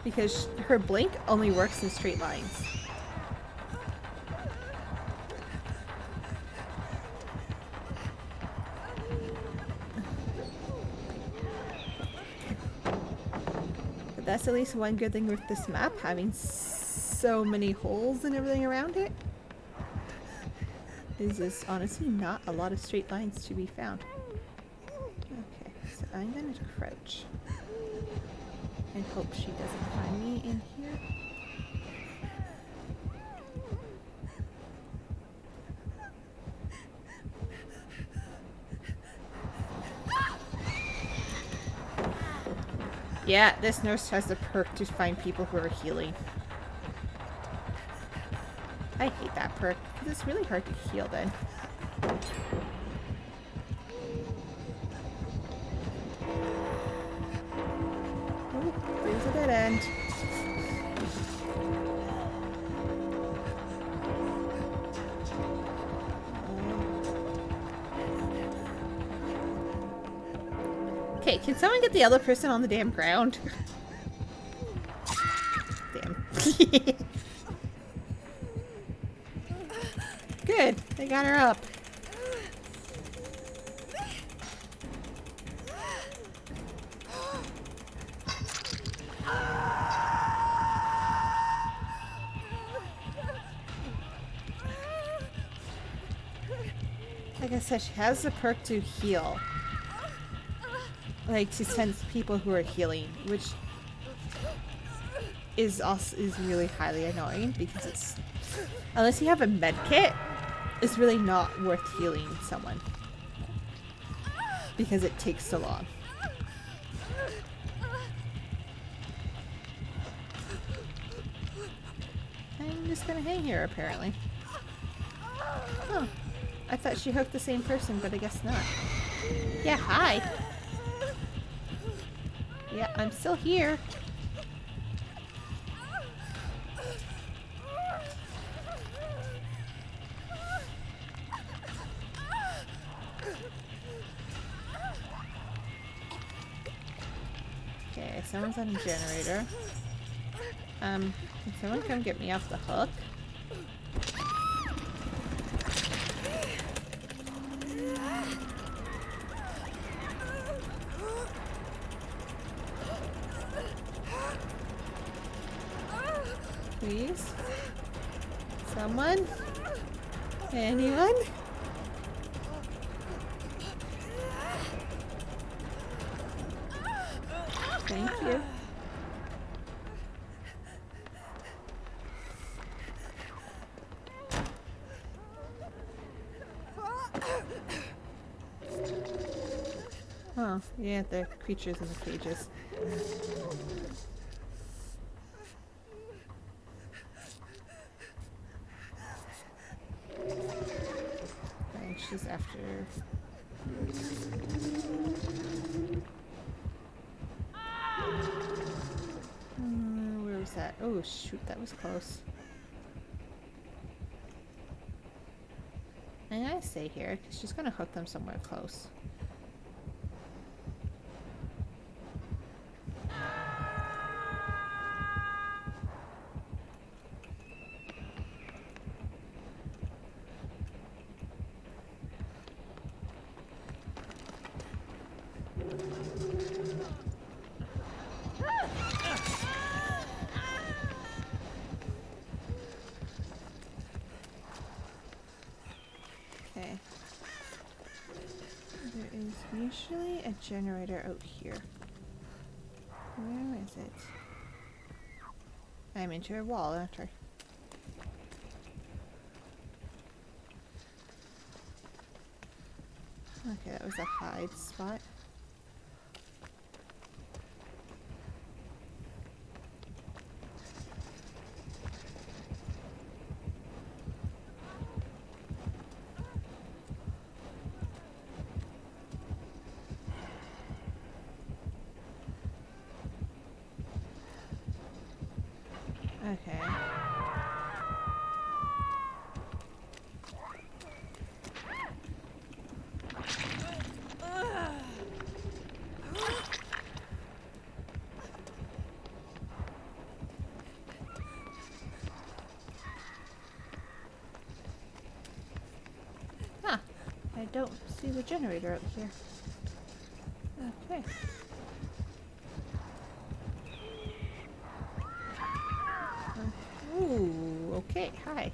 Because her blink only works in straight lines. But that's at least one good thing with this map, having so many holes and everything around it. There's honestly not a lot of straight lines to be found. Okay, so I'm gonna crouch. And hope she doesn't find me in here. Yeah, this nurse has the perk to find people who are healing. I hate that perk, because it's really hard to heal then. Ooh, there's a dead end. Okay, can someone get the other person on the damn ground? Damn. Good, they got her up. Like I said, she has the perk to heal. Like to sense people who are healing, which is really highly annoying because it's, unless you have a med kit, it's really not worth healing someone because it takes so long. I'm just gonna hang here apparently. Oh, I thought she hooked the same person, but I guess not. Yeah, hi. Yeah, I'm still here. Okay, someone's on a generator. Can someone come get me off the hook? Please? Someone? Anyone? Thank you. Oh, yeah, the creatures in the cages. I think she's after... where was that? Oh, shoot, that was close. I'm gonna stay here, because she's gonna hook them somewhere close. Okay. There is usually a generator out here. Where is it? I'm into a wall, aren't I? Okay, that was a hide spot. Okay. Huh. I don't see the generator out here. Okay. Ooh, okay, hi.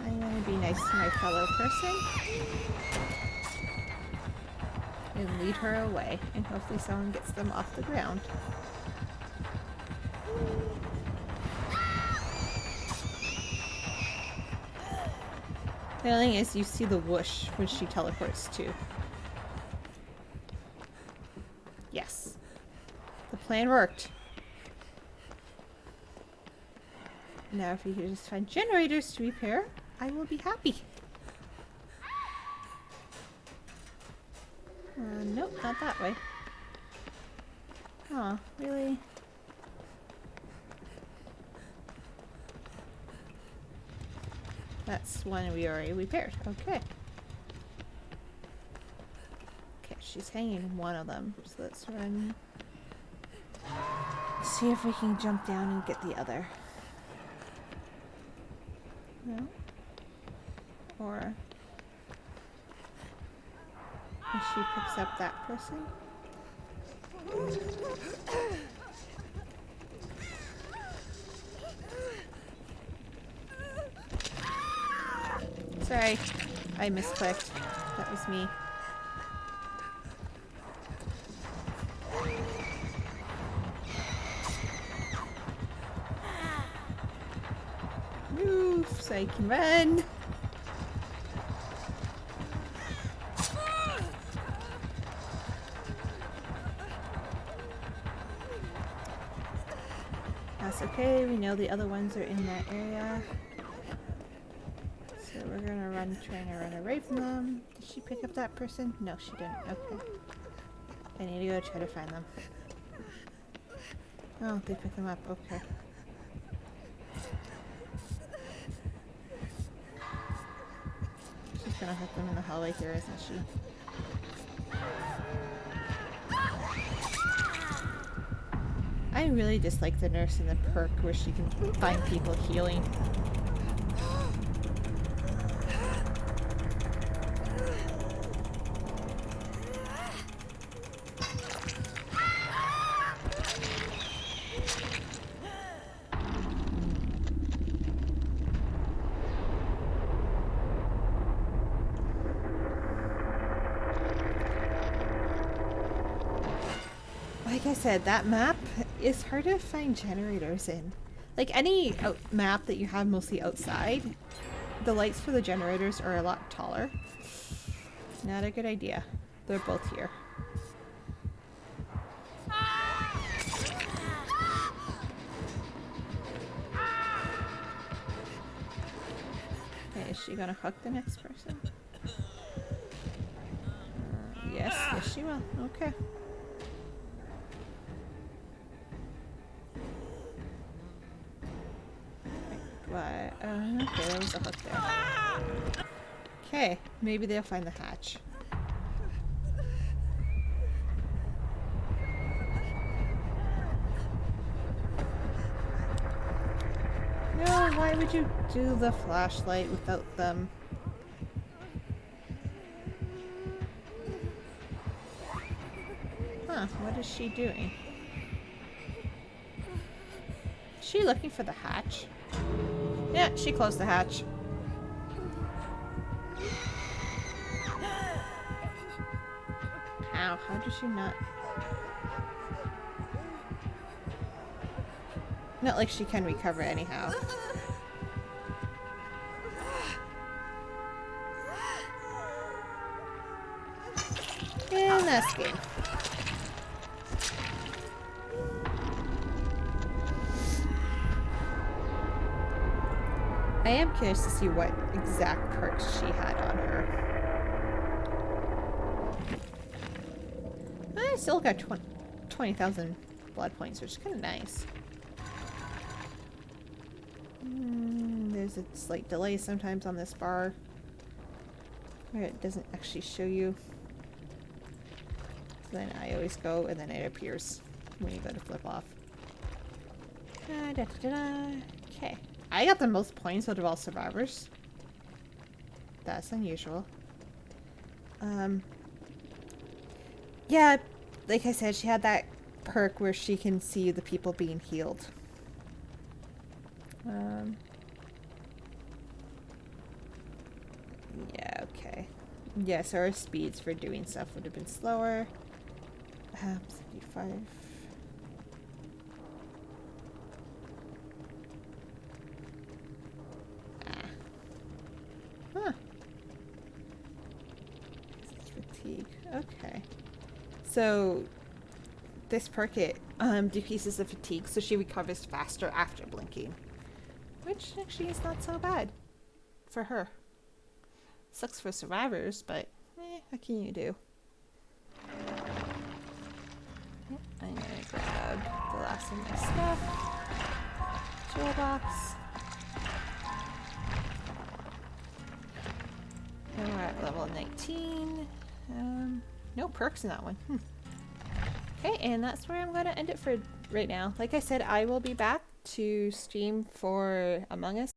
I'm gonna be nice to my fellow person and lead her away, and hopefully someone gets them off the ground. The only thing is you see the whoosh when she teleports too. Yes. The plan worked. Now if you could just find generators to repair, I will be happy. Nope, not that way. Oh, really? That's one we already repaired. Okay. Okay, she's hanging one of them. So let's run. See if we can jump down and get the other. No? Or if she picks up that person? Sorry, I misclicked. That was me. Move so I can run. That's okay, we know the other ones are in that area. So we're gonna trying to run away from them. Did she pick up that person? No, she didn't. Okay. I need to go try to find them. Oh, they picked them up. Okay. She's gonna hook them in the hallway here, isn't she? I really dislike the nurse in the perk where she can find people healing. Like I said, that map is hard to find generators in. Like any map that you have mostly outside, the lights for the generators are a lot taller. Not a good idea. They're both here. Okay, is she gonna hook the next person? Yes, she will. Okay. What? Okay, there was a hook there. Okay, maybe they'll find the hatch. No, why would you do the flashlight without them? Huh, what is she doing? Is she looking for the hatch? Yeah, she closed the hatch. Ow, how does she not? Not like she can recover anyhow. And that's game. I am curious to see what exact perks she had on her. I still got 20,000 blood points, which is kind of nice. There's a slight delay sometimes on this bar where it doesn't actually show you. So then I always go and then it appears when you go to flip off. Okay. I got the most points out of all survivors. That's unusual. Yeah, like I said, she had that perk where she can see the people being healed. Yeah, okay. Yeah, so our speeds for doing stuff would have been slower. 75. Huh. Fatigue. Okay. So this perk decreases the fatigue, so she recovers faster after blinking. Which actually is not so bad for her. Sucks for survivors, but what can you do? I'm gonna grab the last of my stuff. Jewel box. And we're at level 19. No perks in that one. Okay, and that's where I'm going to end it for right now. Like I said, I will be back to stream for Among Us